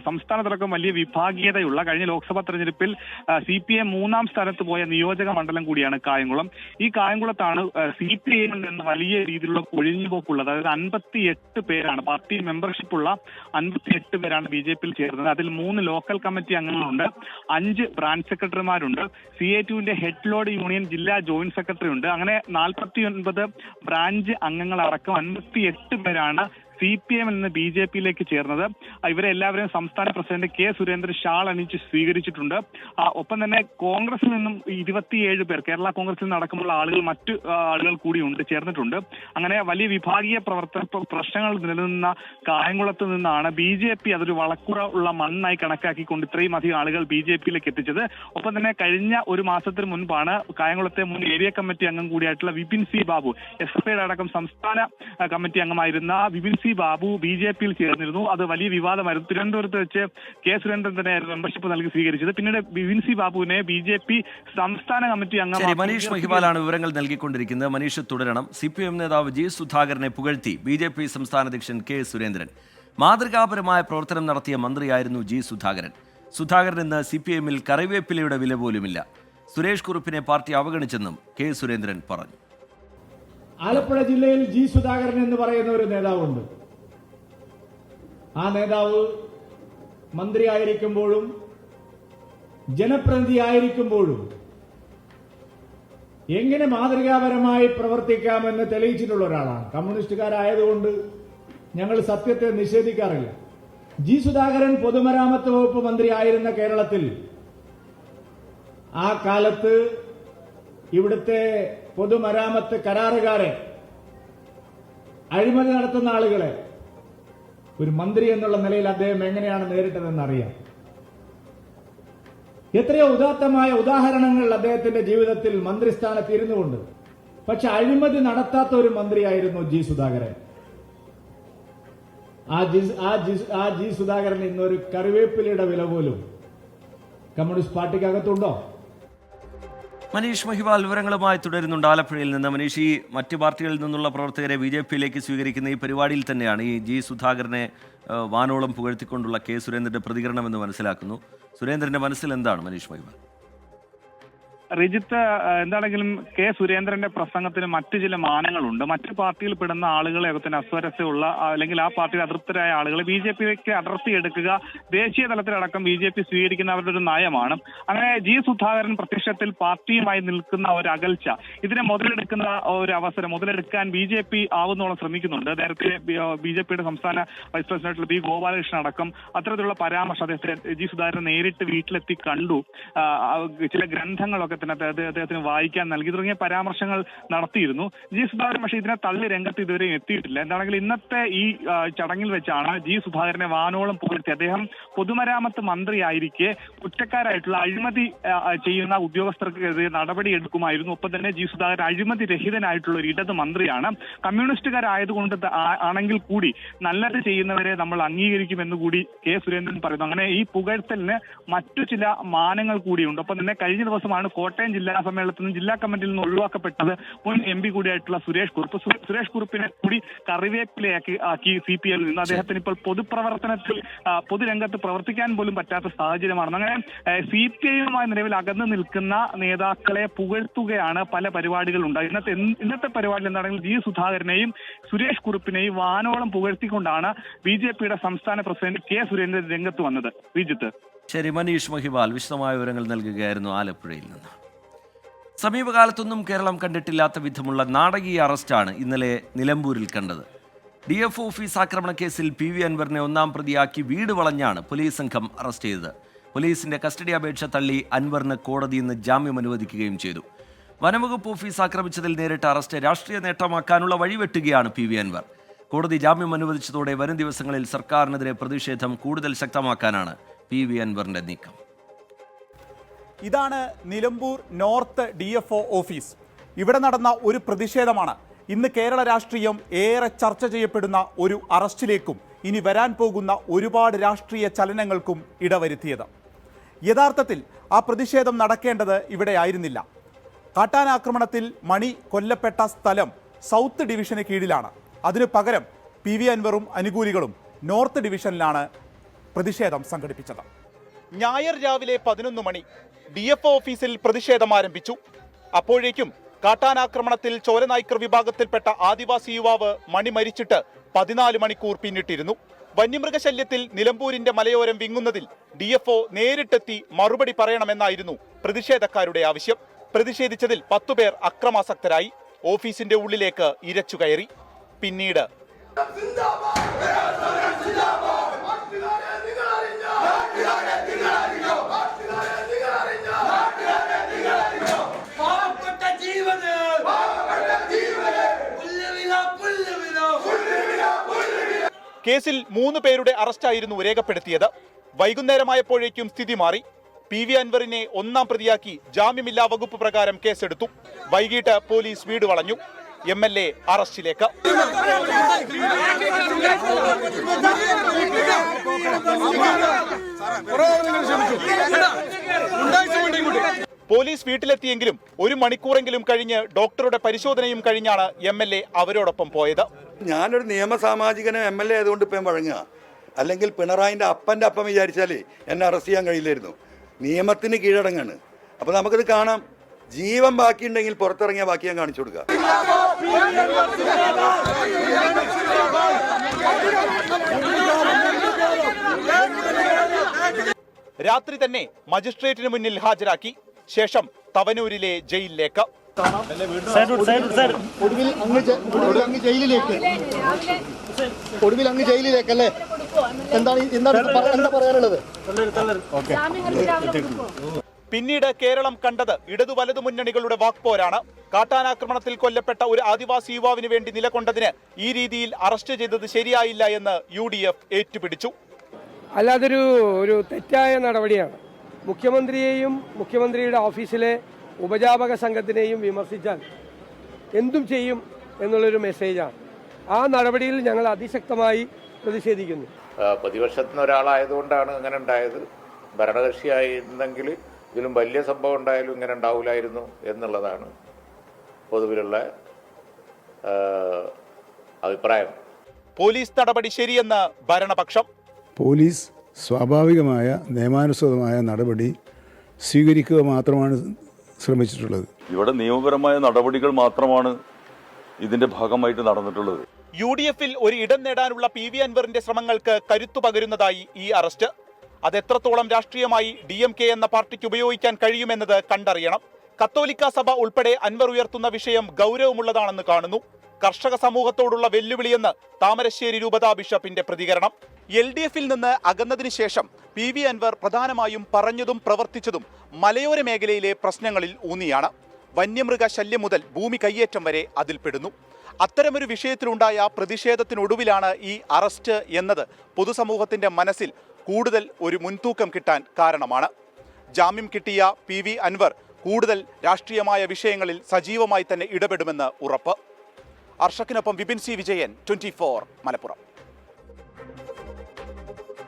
സംസ്ഥാനത്തടക്കം വലിയ വിഭാഗീയതയുള്ള കഴിഞ്ഞ ലോക്സഭാ തെരഞ്ഞെടുപ്പിൽ CPIഎം 3ാം സ്ഥാനത്ത് പോയ നിയോജക മണ്ഡലം കൂടിയാണ് കായംകുളം. ഈ കായംകുളത്താണ് CPIഎമ്മിൽ നിന്ന് വലിയ രീതിയിലുള്ള കൊഴിഞ്ഞുപോക്കുള്ളത്. അതായത് 58 പേരാണ്, പാർട്ടി മെമ്പർഷിപ്പുള്ള 58 പേരാണ് BJPയിൽ ചേർന്നത്. അതിൽ 3 ലോക്കൽ കമ്മിറ്റി അംഗങ്ങളുണ്ട്, 5 ബ്രാഞ്ച് സെക്രട്ടറിമാരുണ്ട്, CA2വിന്റെ ഹെഡ് ലോഡ് യൂണിയൻ ജില്ലാ ജോയിന്റ് സെക്രട്ടറി ഉണ്ട്. അങ്ങനെ 49 ബ്രാഞ്ച് അംഗങ്ങളടക്കം 58 പേരാണ് CPIഎമ്മിൽ നിന്ന് BJPയിലേക്ക് ചേർന്നത്. ഇവരെ എല്ലാവരെയും സംസ്ഥാന പ്രസിഡന്റ് K. സുരേന്ദ്രൻ ഷാൾ അണിയിച്ച് സ്വീകരിച്ചിട്ടുണ്ട്. ഒപ്പം തന്നെ കോൺഗ്രസിൽ നിന്നും 27 പേർ, കേരള കോൺഗ്രസിൽ നിന്നടക്കമുള്ള ആളുകൾ, മറ്റു ആളുകൾ കൂടി ചേർന്നിട്ടുണ്ട്. അങ്ങനെ വലിയ വിഭാഗീയ പ്രശ്നങ്ങൾ നിലനിന്ന കായംകുളത്ത് നിന്നാണ് BJP അതൊരു വളക്കുറ ഉള്ള മണ്ണായി കണക്കാക്കിക്കൊണ്ട് ഇത്രയും അധികം ആളുകൾ BJPയിലേക്ക് എത്തിച്ചത്. ഒപ്പം തന്നെ കഴിഞ്ഞ ഒരു മാസത്തിന് മുൻപാണ് കായംകുളത്തെ മുൻ ഏരിയ കമ്മിറ്റി അംഗം കൂടിയായിട്ടുള്ള വിപിൻ സി ബാബു, SFIയുടെ അടക്കം സംസ്ഥാന കമ്മിറ്റി അംഗമായിരുന്ന വിപിൻ സി ബാബു BJPയിൽ ചേർന്നിരുന്നു. അത് വലിയ വിവാദമായിരുന്നു. തിരുവനന്തപുരത്ത് വെച്ച് K. സുരേന്ദ്രൻ തന്നെ മെമ്പർഷിപ്പ് നൽകി സ്വീകരിച്ചത്. പിന്നീട് വിപിൻ സി ബാബുവിനെ BJP സംസ്ഥാന കമ്മിറ്റി അംഗം. മനീഷ് മഹിബാലാണ് വിവരങ്ങൾ നൽകിക്കൊണ്ടിരിക്കുന്നത്. മനീഷ് തുടരണം. CPIഎം നേതാവ് G. സുധാകരനെ പുകഴ്ത്തി BJP സംസ്ഥാന അധ്യക്ഷൻ K. സുരേന്ദ്രൻ. മാതൃകാപരമായ പ്രവർത്തനം നടത്തിയ മന്ത്രിയായിരുന്നു G. സുധാകരൻ. സുധാകരൻ ഇന്ന് CPIഎമ്മിൽ കറിവേപ്പിലയുടെ വില പോലുമില്ല. സുരേഷ് കുറുപ്പിനെ പാർട്ടി അവഗണിച്ചെന്നും K. സുരേന്ദ്രൻ പറഞ്ഞു. ആലപ്പുഴ ജില്ലയിൽ G. സുധാകരൻ എന്ന് പറയുന്ന ഒരു നേതാവുണ്ട്. ആ നേതാവ് മന്ത്രിയായിരിക്കുമ്പോഴും ജനപ്രതിനിധിയായിരിക്കുമ്പോഴും എങ്ങനെ മാതൃകാപരമായി പ്രവർത്തിക്കാമെന്ന് തെളിയിച്ചിട്ടുള്ള ഒരാളാണ്. കമ്മ്യൂണിസ്റ്റുകാരായതുകൊണ്ട് ഞങ്ങൾ സത്യത്തെ നിഷേധിക്കാറില്ല. G. സുധാകരൻ പൊതുമരാമത്ത് വകുപ്പ് മന്ത്രിയായിരുന്ന കേരളത്തിൽ ആ കാലത്ത് ഇവിടുത്തെ പൊതുമരാമത്ത് കരാറുകാരെ, അഴിമതി നടത്തുന്ന ആളുകളെ ഒരു മന്ത്രി എന്നുള്ള നിലയിൽ അദ്ദേഹം എങ്ങനെയാണ് നേരിട്ടതെന്നറിയാം. എത്രയോ ഉദാത്തമായ ഉദാഹരണങ്ങൾ അദ്ദേഹത്തിന്റെ ജീവിതത്തിൽ മന്ത്രിസ്ഥാനത്ത് ഇരുന്നുകൊണ്ട്. പക്ഷെ അഴിമതി നടത്താത്ത ഒരു മന്ത്രിയായിരുന്നു G. സുധാകരൻ. ആ G. സുധാകരൻ ഇന്നൊരു കറിവേപ്പിലയുടെ വില പോലും കമ്മ്യൂണിസ്റ്റ് പാർട്ടിക്കകത്തുണ്ടോ? മനീഷ് മഹിബാൽ വിവരങ്ങളുമായി തുടരുന്നുണ്ട് ആലപ്പുഴയിൽ നിന്ന്. മനീഷ്, ഈ മറ്റ് പാർട്ടികളിൽ നിന്നുള്ള പ്രവർത്തകരെ BJPയിലേക്ക് സ്വീകരിക്കുന്ന ഈ പരിപാടിയിൽ തന്നെയാണ് ഈ G. സുധാകരനെ വാനോളം പുകഴ്ത്തിക്കൊണ്ടുള്ള K. സുരേന്ദ്രന്റെ പ്രതികരണമെന്ന് മനസ്സിലാക്കുന്നു. സുരേന്ദ്രന്റെ മനസ്സിൽ എന്താണ് മനീഷ് മഹിബാൽ? റിജിത്ത്, എന്താണെങ്കിലും കെ സുരേന്ദ്രന്റെ പ്രസംഗത്തിന് മറ്റു ചില മാനങ്ങളുണ്ട്. മറ്റു പാർട്ടിയിൽ പെടുന്ന ആളുകളെ തന്നെ അസ്വരസ്യമുള്ള അല്ലെങ്കിൽ ആ പാർട്ടിയിൽ അതൃപ്തരായ ആളുകളെ BJPയിലേക്ക് അടർത്തിയെടുക്കുക ദേശീയ തലത്തിലടക്കം BJP സ്വീകരിക്കുന്ന അവരുടെ ഒരു നയമാണ്. അങ്ങനെ G. സുധാകരൻ പ്രത്യക്ഷത്തിൽ പാർട്ടിയുമായി നിൽക്കുന്ന ഒരു അകൽച്ച, ഇതിനെ മുതലെടുക്കുന്ന ഒരു അവസരം മുതലെടുക്കാൻ BJP ആവുന്നോളം ശ്രമിക്കുന്നുണ്ട്. നേരത്തെ BJPയുടെ സംസ്ഥാന വൈസ് പ്രസിഡന്റ് B. ഗോപാലകൃഷ്ണൻ അടക്കം അത്തരത്തിലുള്ള പരാമർശം അദ്ദേഹത്തെ G. സുധാകരൻ നേരിട്ട് വീട്ടിലെത്തി കണ്ടു, ചില ഗ്രന്ഥങ്ങളൊക്കെ തന്നെ അദ്ദേഹത്തിന് വായിക്കാൻ നൽകി തുടങ്ങിയ പരാമർശങ്ങൾ നടത്തിയിരുന്നു. G. സുധാകരൻ പക്ഷേ ഇതിനെ തള്ളി രംഗത്ത് ഇതുവരെ എത്തിയിട്ടില്ല. എന്താണെങ്കിലും ഇന്നത്തെ ഈ ചടങ്ങിൽ വെച്ചാണ് G. സുധാകരനെ വാനോളം പുകഴ്ത്തി. അദ്ദേഹം പൊതുമരാമത്ത് മന്ത്രിയായിരിക്കെ കുറ്റക്കാരായിട്ടുള്ള അഴിമതി ചെയ്യുന്ന ഉദ്യോഗസ്ഥർക്കെതിരെ നടപടി എടുക്കുമായിരുന്നു. ഒപ്പം തന്നെ G. സുധാകരൻ അഴിമതി രഹിതനായിട്ടുള്ള ഒരു ഇടത് മന്ത്രിയാണ്. കമ്മ്യൂണിസ്റ്റുകാരായതുകൊണ്ട് ആണെങ്കിൽ കൂടി നല്ലത് ചെയ്യുന്നവരെ നമ്മൾ അംഗീകരിക്കുമെന്ന് കൂടി കെ സുരേന്ദ്രൻ പറയുന്നു. അങ്ങനെ ഈ പുകഴ്ത്തലിന് മറ്റു ചില മാനങ്ങൾ കൂടിയുണ്ട്. ഒപ്പം തന്നെ കഴിഞ്ഞ ദിവസമാണ് കോട്ടയം ജില്ലാ സമ്മേളനത്തിൽ നിന്ന് ജില്ലാ കമ്മിറ്റിയിൽ നിന്ന് ഒഴിവാക്കപ്പെട്ടത് മുൻ MP കൂടിയായിട്ടുള്ള സുരേഷ് കുറുപ്പിനെ കൂടി കറിവേപ്പിലയാക്കി CPL നിന്ന് അദ്ദേഹത്തിന് ഇപ്പോൾ പൊതുപ്രവർത്തനത്തിൽ പൊതുരംഗത്ത് പ്രവർത്തിക്കാൻ പോലും പറ്റാത്ത സാഹചര്യമാണ്. അങ്ങനെ CPIയുമായി നിലവിൽ അകന്നു നിൽക്കുന്ന നേതാക്കളെ പുകഴ്ത്തുകയാണ് പല പരിപാടികളുണ്ട്. ഇന്നത്തെ പരിപാടിയിൽ എന്താണെങ്കിൽ G. സുധാകരനെയും സുരേഷ് കുറുപ്പിനെയും വാനോളം പുകഴ്ത്തിക്കൊണ്ടാണ് BJPയുടെ സംസ്ഥാന പ്രസിഡന്റ് കെ സുരേന്ദ്രൻ രംഗത്ത് വന്നത്. വിജിത്ത്. ശരി, മനീഷ് മഹിവാൽ വിശദമായ വിവരങ്ങൾ നൽകുകയായിരുന്നു ആലപ്പുഴയിൽ നിന്ന്. സമീപകാലത്തൊന്നും കേരളം കണ്ടിട്ടില്ലാത്ത വിധമുള്ള നാടകീയ അറസ്റ്റാണ് ഇന്നലെ നിലമ്പൂരിൽ കണ്ടത്. DF ഓഫീസ് ആക്രമണ കേസിൽ PV അൻവറിനെ ഒന്നാം പ്രതിയാക്കി വീട് വളഞ്ഞാണ് പോലീസ് സംഘം അറസ്റ്റ് ചെയ്തത്. പോലീസിന്റെ കസ്റ്റഡി അപേക്ഷ തള്ളി അൻവറിന് കോടതിയിൽ നിന്ന് ജാമ്യം അനുവദിക്കുകയും ചെയ്തു. വനംവകുപ്പ് ഓഫീസ് ആക്രമിച്ചതിൽ നേരിട്ട അറസ്റ്റ് രാഷ്ട്രീയ നേട്ടമാക്കാനുള്ള വഴിവെട്ടുകയാണ് PV അൻവർ. കോടതി ജാമ്യം അനുവദിച്ചതോടെ വരും ദിവസങ്ങളിൽ സർക്കാരിനെതിരെ പ്രതിഷേധം കൂടുതൽ ശക്തമാക്കാനാണ് PV അൻവറിന്റെ നീക്കം. ഇതാണ് നിലമ്പൂർ നോർത്ത് DFO ഓഫീസ്. ഇവിടെ നടന്ന ഒരു പ്രതിഷേധമാണ് ഇന്ന് കേരള രാഷ്ട്രീയം ഏറെ ചർച്ച ചെയ്യപ്പെടുന്ന ഒരു അറസ്റ്റിലേക്കും ഇനി വരാൻ പോകുന്ന ഒരുപാട് രാഷ്ട്രീയ ചലനങ്ങൾക്കും ഇടവരുത്തിയത്. യഥാർത്ഥത്തിൽ ആ പ്രതിഷേധം നടക്കേണ്ടത് ഇവിടെ ആയിരുന്നില്ല. കാട്ടാനാക്രമണത്തിൽ മണി കൊല്ലപ്പെട്ട സ്ഥലം സൗത്ത് ഡിവിഷന് കീഴിലാണ്. അതിനു പകരം PV അൻവറും അനുകൂലികളും നോർത്ത് ഡിവിഷനിലാണ് പ്രതിഷേധം സംഘടിപ്പിച്ചത്. ഞായർ രാവിലെ 11 മണി DFO ഓഫീസിൽ പ്രതിഷേധം ആരംഭിച്ചു. അപ്പോഴേക്കും കാട്ടാനാക്രമണത്തിൽ ചോരനായ്ക്കർ വിഭാഗത്തിൽപ്പെട്ട ആദിവാസി യുവാവ് മണി മരിച്ചിട്ട് 14 മണിക്കൂർ പിന്നിട്ടിരുന്നു. വന്യമൃഗശല്യത്തിൽ നിലമ്പൂരിന്റെ മലയോരം വിങ്ങുന്നതിൽ DFO നേരിട്ടെത്തി മറുപടി പറയണമെന്നായിരുന്നു പ്രതിഷേധക്കാരുടെ ആവശ്യം. പ്രതിഷേധിച്ചതിൽ 10 പേർ അക്രമാസക്തരായി ഓഫീസിന്റെ ഉള്ളിലേക്ക് ഇരച്ചുകയറി. പിന്നീട് കേസിൽ 3 പേരുടെ അറസ്റ്റായിരുന്നു രേഖപ്പെടുത്തിയത്. വൈകുന്നേരമായപ്പോഴേക്കും സ്ഥിതി മാറി. PV അൻവറിനെ ഒന്നാം പ്രതിയാക്കി ജാമ്യമില്ലാ വകുപ്പ് പ്രകാരം കേസെടുത്തു. വൈകിട്ട് പോലീസ് വീട് വളഞ്ഞു. MLA അറസ്റ്റിലേക്ക്. പോലീസ് വീട്ടിലെത്തിയെങ്കിലും 1 മണിക്കൂറെങ്കിലും കഴിഞ്ഞ് ഡോക്ടറുടെ പരിശോധനയും കഴിഞ്ഞാണ് MLA അവരോടൊപ്പം പോയത്. ഞാനൊരു നിയമസാമാജികന് MLA ആയതുകൊണ്ട് ഇപ്പം വഴങ്ങുക. അല്ലെങ്കിൽ പിണറായിൻ്റെ അപ്പൻ്റെ അപ്പം വിചാരിച്ചാൽ എന്നെ അറസ്റ്റ് ചെയ്യാൻ കഴിയില്ലായിരുന്നു. നിയമത്തിന് കീഴടങ്ങാണ്. അപ്പോൾ നമുക്കത് കാണാം. ജീവൻ ബാക്കിയുണ്ടെങ്കിൽ പുറത്തിറങ്ങിയ ബാക്കി ഞാൻ കാണിച്ചു കൊടുക്കുക. രാത്രി തന്നെ മജിസ്ട്രേറ്റിന് മുന്നിൽ ഹാജരാക്കി. ശേഷം തവനൂരിലെ ജയിലിലേക്ക്. ഒടുവിൽ അങ്ങ് ജയിലിലേക്കല്ലേ? എന്താണ് പറയാനുള്ളത്? പിന്നീട് കേരളം കണ്ടത് ഇടതു വലതു മുന്നണികളുടെ വാക്പോരാണ്. കാട്ടാനാക്രമണത്തിൽ കൊല്ലപ്പെട്ട ഒരു ആദിവാസി യുവാവിന് വേണ്ടി നിലകൊണ്ടതിന് ഈ രീതിയിൽ അറസ്റ്റ് ചെയ്തത് ശരിയായില്ല എന്ന് UDF ഏറ്റുപിടിച്ചു. അല്ലാതൊരു തെറ്റായ നടപടിയാണ്. മുഖ്യമന്ത്രിയെയും മുഖ്യമന്ത്രിയുടെ ഓഫീസിലെ ഉപജാപക സംഘത്തിനെയും വിമർശിച്ചാൽ എന്തും ചെയ്യും എന്നുള്ളൊരു മെസ്സേജാണ്. ആ നടപടിയിൽ ഞങ്ങൾ അതിശക്തമായി പ്രതിഷേധിക്കുന്നു. പ്രതിപക്ഷത്തിന് ഒരാളായതുകൊണ്ടാണ് അങ്ങനെ ഉണ്ടായത്. ഭരണകക്ഷിയായിരുന്നെങ്കിൽ ഇതിലും വലിയ സംഭവം ഉണ്ടായാലും ഇങ്ങനെ ഉണ്ടാവില്ലായിരുന്നു എന്നുള്ളതാണ് പൊതുവിലുള്ള അഭിപ്രായം. പോലീസ് നടപടി ശരിയെന്ന് ഭരണപക്ഷം. പോലീസ് സ്വാഭാവികമായ നിയമാനുസൃതമായ നടപടി സ്വീകരിക്കുക മാത്രമാണ് ശ്രമിച്ചിട്ടുള്ളത്. ഇവിടെ നിയമപരമായ നടപടികൾ മാത്രമാണ് ഇതിന്റെ ഭാഗമായിട്ട് നടന്നിട്ടുള്ളത്. UDF-ൽ ഒരു ഇടം നേടാനുള്ള PV അൻവറിന്റെ ശ്രമങ്ങൾക്ക് കരുത്തു പകരുന്നതായി ഈ അറസ്റ്റ്. അതെത്രത്തോളം രാഷ്ട്രീയമായി DMK എന്ന പാർട്ടിക്ക് ഉപയോഗിക്കാൻ കഴിയുമെന്നത് കണ്ടറിയണം. കത്തോലിക്ക സഭ ഉൾപ്പെടെ അൻവർ ഉയർത്തുന്ന വിഷയം ഗൗരവമുള്ളതാണെന്ന് കാണുന്നു. കർഷക സമൂഹത്തോടുള്ള വെല്ലുവിളിയെന്ന് താമരശ്ശേരി രൂപതാ ബിഷപ്പിന്റെ പ്രതികരണം. LDF-ൽ നിന്ന് അകന്നതിന് ശേഷം PV അൻവർ പ്രധാനമായും പറഞ്ഞതും പ്രവർത്തിച്ചതും മലയോര മേഖലയിലെ പ്രശ്നങ്ങളിൽ ഊന്നിയാണ്. വന്യമൃഗ ശല്യം മുതൽ ഭൂമി കയ്യേറ്റം വരെ അതിൽപ്പെടുന്നു. അത്തരമൊരു വിഷയത്തിലുണ്ടായ പ്രതിഷേധത്തിനൊടുവിലാണ് ഈ അറസ്റ്റ് എന്നത് പൊതുസമൂഹത്തിന്റെ മനസ്സിൽ കൂടുതൽ ഒരു മുൻതൂക്കം കിട്ടാൻ കാരണമാണ്. ജാമ്യം കിട്ടിയ PV അൻവർ കൂടുതൽ രാഷ്ട്രീയമായ വിഷയങ്ങളിൽ സജീവമായി തന്നെ ഇടപെടുമെന്ന് ഉറപ്പ്. അർഷക്കിനൊപ്പം വിപിൻ C. വിജയൻ, 24 മലപ്പുറം.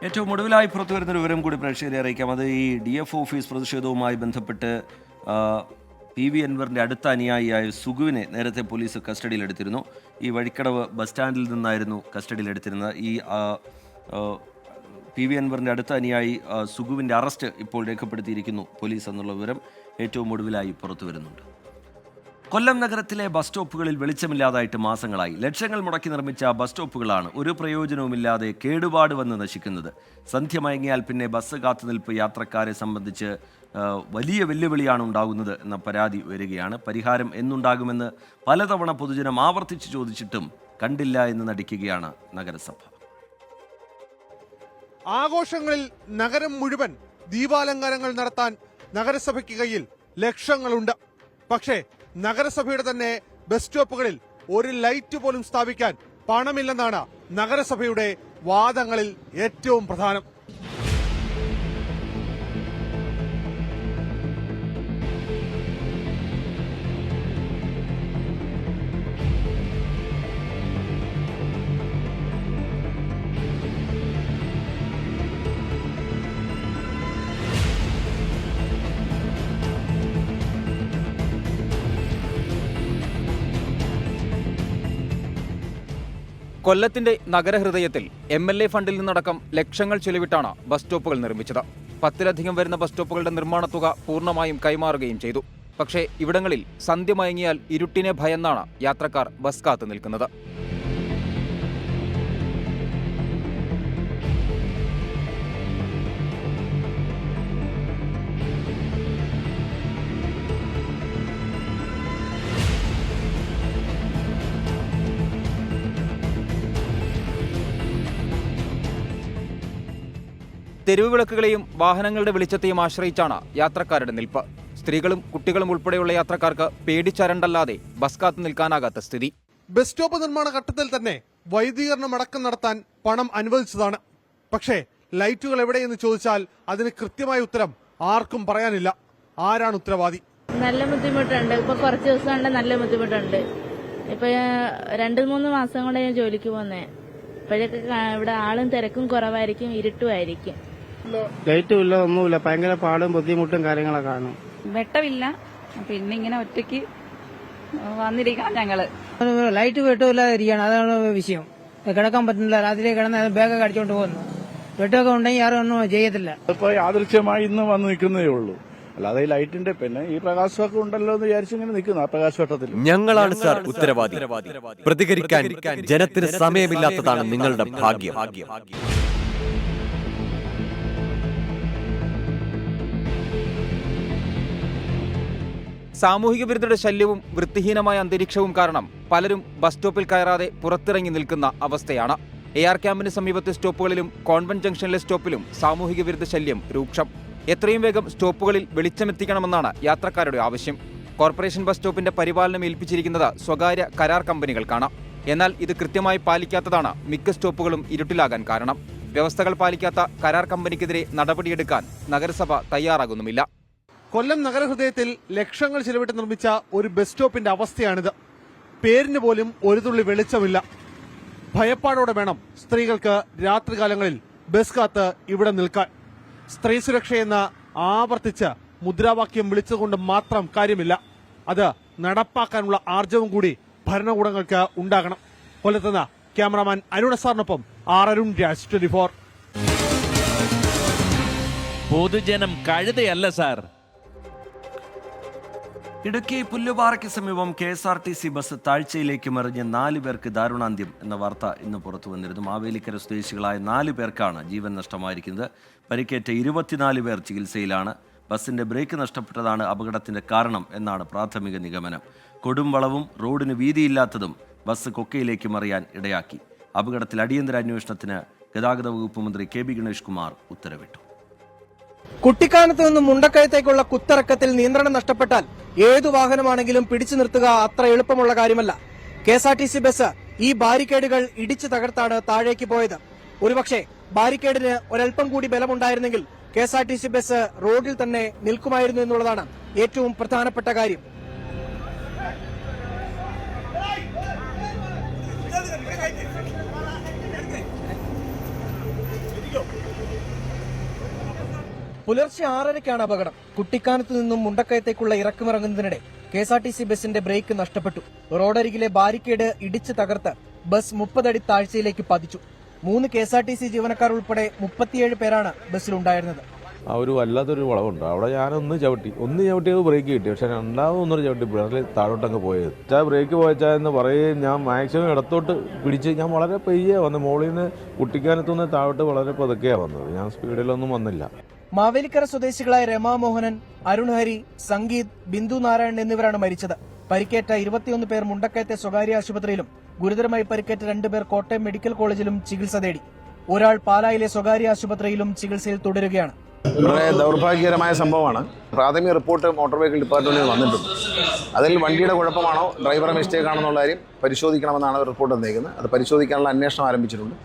ഏറ്റവും ഒടുവിലായി പുറത്തുവരുന്നൊരു വിവരം കൂടി പ്രേക്ഷകരെ അറിയിക്കാം. അത് ഈ DF ഓഫീസ് പ്രതിഷേധവുമായി ബന്ധപ്പെട്ട് PV അൻവറിൻ്റെ അടുത്ത അനുയായിയായ സുഗുവിനെ നേരത്തെ പോലീസ് കസ്റ്റഡിയിലെടുത്തിരുന്നു. ഈ വഴിക്കടവ് ബസ് സ്റ്റാൻഡിൽ നിന്നായിരുന്നു കസ്റ്റഡിയിലെടുത്തിരുന്നത്. ഈ PV അൻവറിൻ്റെ അടുത്ത അനുയായി സുഗുവിൻ്റെ അറസ്റ്റ് ഇപ്പോൾ രേഖപ്പെടുത്തിയിരിക്കുന്നു പോലീസ് എന്നുള്ള വിവരം ഏറ്റവും ഒടുവിലായി പുറത്തു വരുന്നുണ്ട്. കൊല്ലം നഗരത്തിലെ ബസ് സ്റ്റോപ്പുകളിൽ വെളിച്ചമില്ലാതായിട്ട് മാസങ്ങളായി. ലക്ഷങ്ങൾ മുടക്കി നിർമ്മിച്ച ബസ് സ്റ്റോപ്പുകളാണ് ഒരു പ്രയോജനവുമില്ലാതെ കേടുപാട് വന്ന് നശിക്കുന്നത്. സന്ധ്യ മയങ്ങിയാൽ പിന്നെ ബസ് കാത്തുനിൽപ്പ് യാത്രക്കാരെ സംബന്ധിച്ച് വലിയ വെല്ലുവിളിയാണ് ഉണ്ടാകുന്നത് എന്ന പരാതി വരികയാണ്. പരിഹാരം എന്നുണ്ടാകുമെന്ന് പലതവണ പൊതുജനം ആവർത്തിച്ച് ചോദിച്ചിട്ടും കണ്ടില്ല എന്ന് നടിക്കുകയാണ് നഗരസഭ. ആഘോഷങ്ങളിൽ നഗരം മുഴുവൻ ദീപാലങ്കാരങ്ങൾ നടത്താൻ നഗരസഭയ്ക്ക് കയ്യിൽ ലക്ഷങ്ങളുണ്ട്. പക്ഷേ നഗരസഭയുടെ തന്നെ ബസ് സ്റ്റോപ്പുകളിൽ ഒരു ലൈറ്റ് പോലും സ്ഥാപിക്കാൻ പണമില്ലെന്നാണ് നഗരസഭയുടെ വാദങ്ങളിൽ ഏറ്റവും പ്രധാനം. കൊല്ലത്തിന്റെ നഗരഹൃദയത്തിൽ MLA ഫണ്ടിൽ നിന്നടക്കം ലക്ഷങ്ങൾ ചെലവിട്ടാണ് ബസ് സ്റ്റോപ്പുകൾ നിർമ്മിച്ചത്. 10-ലധികം വരുന്ന ബസ് സ്റ്റോപ്പുകളുടെ നിർമ്മാണ തുക പൂർണ്ണമായും കൈമാറുകയും ചെയ്തു. പക്ഷേ ഇവിടങ്ങളിൽ സന്ധ്യ മയങ്ങിയാൽ ഇരുട്ടിനെ ഭയന്നാണ് യാത്രക്കാർ ബസ് കാത്തു നിൽക്കുന്നത്. തെരുവ് വിളക്കുകളെയും വാഹനങ്ങളുടെ വെളിച്ചത്തെയും ആശ്രയിച്ചാണ് യാത്രക്കാരുടെ നിൽപ്പ്. സ്ത്രീകളും കുട്ടികളും ഉൾപ്പെടെയുള്ള യാത്രക്കാർക്ക് പേടിച്ചരണ്ടല്ലാതെ ബസ് കാത്തു നിൽക്കാനാകാത്ത സ്ഥിതി. ബസ് സ്റ്റോപ്പ് നിർമ്മാണ ഘട്ടത്തിൽ തന്നെ വൈദ്യുതീകരണം അടക്കം നടത്താൻ പണം അനുവദിച്ചതാണ്. പക്ഷേ ലൈറ്റുകൾ എവിടെയെന്ന് ചോദിച്ചാൽ അതിന് കൃത്യമായ ഉത്തരം ആർക്കും പറയാനില്ല. ആരാണ് ഉത്തരവാദി? നല്ല ബുദ്ധിമുട്ടുണ്ട്. ഇപ്പൊ കുറച്ച് ദിവസം കൊണ്ട് നല്ല ബുദ്ധിമുട്ടുണ്ട്. ഇപ്പൊ 2-3 മാസം കൊണ്ട് ഞാൻ ജോലിക്ക് പോന്നേ. ഇപ്പോഴൊക്കെ ഇവിടെ ആളും തിരക്കും കുറവായിരിക്കും, ഇരുട്ടുമായിരിക്കും. ലൈറ്റും ഇല്ല, ഒന്നുമില്ല. ഭയങ്കര പാടും ബുദ്ധിമുട്ടും കാര്യങ്ങളൊക്കെ കാണും. വെട്ടമില്ല. പിന്നെ ഇങ്ങനെ ഒറ്റയ്ക്ക് വന്നിരിക്കണം ഞങ്ങള്. ലൈറ്റ് വെട്ടമില്ലാതെ ഇരിക്കണം, അതാണ് വിഷയം. കിടക്കാൻ പറ്റുന്നില്ല. രാത്രി കിടന്ന് ബാഗൊക്കെ അടിച്ചോണ്ട് പോകുന്നു. വെട്ടമൊക്കെ ഉണ്ടെങ്കിൽ ആരും ഒന്നും ചെയ്യത്തില്ല. ഇപ്പൊ യാദൃശ്യമായി ഇന്ന് വന്ന് നിൽക്കുന്നതേ ഉള്ളൂ. അല്ലാതെ ഈ ലൈറ്റിന്റെ പിന്നെ ഈ പ്രകാശമൊക്കെ ഉണ്ടല്ലോ എന്ന് വിചാരിച്ചു ഇങ്ങനെ നിൽക്കുന്നു. ആ പ്രകാശവട്ടത്തിൽ ഞങ്ങളാണ് സാർ ഉത്തരവാദി. പ്രതികരിക്കാൻ ജനത്തിന് സമയമില്ലാത്തതാണ് നിങ്ങളുടെ ഭാഗ്യം. സാമൂഹിക വിരുദ്ധരുടെ ശല്യവും വൃത്തിഹീനമായ അന്തരീക്ഷവും കാരണം പലരും ബസ് സ്റ്റോപ്പിൽ കയറാതെ പുറത്തിറങ്ങി നിൽക്കുന്ന അവസ്ഥയാണ്. AR ക്യാമ്പിന് സമീപത്തെ സ്റ്റോപ്പുകളിലും കോൺവെന്റ് ജംഗ്ഷനിലെ സ്റ്റോപ്പിലും സാമൂഹിക വിരുദ്ധ ശല്യം രൂക്ഷം. എത്രയും വേഗം സ്റ്റോപ്പുകളിൽ വെളിച്ചമെത്തിക്കണമെന്നാണ് യാത്രക്കാരുടെ ആവശ്യം. കോർപ്പറേഷൻ ബസ് സ്റ്റോപ്പിന്റെ പരിപാലനം ഏൽപ്പിച്ചിരിക്കുന്നത് സ്വകാര്യ കരാർ കമ്പനികൾക്കാണ്. എന്നാൽ ഇത് കൃത്യമായി പാലിക്കാത്തതാണ് മിക്ക സ്റ്റോപ്പുകളും ഇരുട്ടിലാകാൻ കാരണം. വ്യവസ്ഥകൾ പാലിക്കാത്ത കരാർ കമ്പനിക്കെതിരെ നടപടിയെടുക്കാൻ നഗരസഭ തയ്യാറാകുന്നുമില്ല. കൊല്ലം നഗരഹൃദയത്തിൽ ലക്ഷങ്ങൾ ചിലവിട്ട് നിർമ്മിച്ച ഒരു ബസ് സ്റ്റോപ്പിന്റെ അവസ്ഥയാണിത്. പേരിന് പോലും ഒരു തുള്ളി വെളിച്ചമില്ല. ഭയപ്പാടോടെ വേണം സ്ത്രീകൾക്ക് രാത്രികാലങ്ങളിൽ ബസ് കാത്ത് ഇവിടെ നിൽക്കാൻ. സ്ത്രീ സുരക്ഷയെന്ന് ആവർത്തിച്ച് മുദ്രാവാക്യം വിളിച്ചുകൊണ്ട് മാത്രം കാര്യമില്ല. അത് നടപ്പാക്കാനുള്ള ആർജവം കൂടി ഭരണകൂടങ്ങൾക്ക് ഉണ്ടാകണം. കൊല്ലത്തുനിന്ന് ക്യാമറാമാൻ അരുൺ സാറിനൊപ്പം അരുൺ രാജ്, 24. പൊതുജനം കഴുതയല്ല സാർ. ഇടുക്കി പുല്ലുപാറയ്ക്ക് സമീപം KSRTC ബസ് താഴ്ചയിലേക്ക് മറിഞ്ഞ് 4 പേർക്ക് ദാരുണാന്ത്യം എന്ന വാർത്ത ഇന്ന് പുറത്തു വന്നിരുന്നു. മാവേലിക്കര സ്വദേശികളായ 4 പേർക്കാണ് ജീവൻ നഷ്ടമായിരിക്കുന്നത്. പരിക്കേറ്റ 24 പേർ ചികിത്സയിലാണ്. ബസിന്റെ ബ്രേക്ക് നഷ്ടപ്പെട്ടതാണ് അപകടത്തിന്റെ കാരണം എന്നാണ് പ്രാഥമിക നിഗമനം. കൊടും വളവും റോഡിന് വീതിയില്ലാത്തതും ബസ് കൊക്കയിലേക്ക് മറിയാൻ ഇടയാക്കി. അപകടത്തിൽ അടിയന്തര അന്വേഷണത്തിന് ഗതാഗത വകുപ്പ് മന്ത്രി KB ഗണേഷ് കുമാർ ഉത്തരവിട്ടു. കുട്ടിക്കാനത്ത് നിന്നും മുണ്ടക്കയത്തേക്കുള്ള കുത്തിറക്കത്തിൽ നിയന്ത്രണം നഷ്ടപ്പെട്ടാൽ ഏതു വാഹനമാണെങ്കിലും പിടിച്ചു നിർത്തുക അത്ര എളുപ്പമുള്ള കാര്യമല്ല. KSRTC ബസ് ഈ ബാരിക്കേഡുകൾ ഇടിച്ചു തകർത്താണ് താഴേക്ക് പോയത്. ഒരുപക്ഷെ ബാരിക്കേഡിന് ഒരൽപ്പം കൂടി ബലമുണ്ടായിരുന്നെങ്കിൽ KSRTC ബസ് റോഡിൽ തന്നെ നിൽക്കുമായിരുന്നു എന്നുള്ളതാണ് ഏറ്റവും പ്രധാനപ്പെട്ട കാര്യം. പുലർച്ചെ 6:30-ക്കാണ് അപകടം. കുട്ടിക്കാനത്ത് നിന്നും മുണ്ടക്കയത്തേക്കുള്ള ഇറക്കുമിറങ്ങുന്നതിനിടെ KSRTC ബസിന്റെ ബ്രേക്ക് നഷ്ടപ്പെട്ടു. റോഡരികിലെ ബാരിക്കേഡ് ഇടിച്ചു തകർത്ത് ബസ് 30 അടി താഴ്ചയിലേക്ക് പതിച്ചു. 3 KSRTC ജീവനക്കാർ ഉൾപ്പെടെ 37 പേരാണ് ബസ്സിലുണ്ടായിരുന്നത്. ഒരു വല്ലാത്തൊരു വളവുണ്ട് അവിടെ. ഒന്ന് ചവിട്ടിയത് ബ്രേക്ക് കിട്ടി, പക്ഷെ രണ്ടാമതൊന്നൊരു ചവിട്ടി അതിൽ താഴോട്ടങ്ങ് പോയത്. ബ്രേക്ക് പോയച്ചാന്ന് പറയുകയും ഞാൻ മാക്സിമം ഇടത്തോട്ട് പിടിച്ച് ഞാൻ വളരെ പെയ്യേ വന്നു. മോളിൽ നിന്ന് കുട്ടിക്കാനത്തുനിന്ന് താഴോട്ട് വളരെ പതുക്കെയാണ് വന്നത്. ഞാൻ സ്പീഡിലൊന്നും വന്നില്ല. മാവേലിക്കര സ്വദേശികളായ രമാമോഹനൻ, അരുൺ ഹരി, സംഗീത്, ബിന്ദു നാരായണൻ എന്നിവരാണ് മരിച്ചത്. പരിക്കേറ്റ 21 പേർ മുണ്ടക്കയത്തെ സ്വകാര്യ ആശുപത്രിയിലും ഗുരുതരമായി പരിക്കേറ്റ 2 പേർ കോട്ടയം മെഡിക്കൽ കോളേജിലും ചികിത്സ തേടി. ഒരാൾ പാലായിലെ സ്വകാര്യ ആശുപത്രിയിലും ചികിത്സയിൽ തുടരുകയാണ്. വളരെ ദൗർഭാഗ്യകരമായ സംഭവമാണ്. പ്രാഥമിക റിപ്പോർട്ട് മോട്ടോർ വെഹിക്കിൾ ഡിപ്പാർട്ട്മെന്റിൽ വന്നിട്ടുണ്ട്. അതിൽ വണ്ടിയുടെ കുഴപ്പമാണോ ഡ്രൈവറെ മിസ്റ്റേക്ക് ആണോ എന്നുള്ള കാര്യം പരിശോധിക്കണമെന്നാണ് റിപ്പോർട്ട് വന്നിരിക്കുന്നത്. അത് പരിശോധിക്കാനുള്ള അന്വേഷണം ആരംഭിച്ചിട്ടുണ്ട്.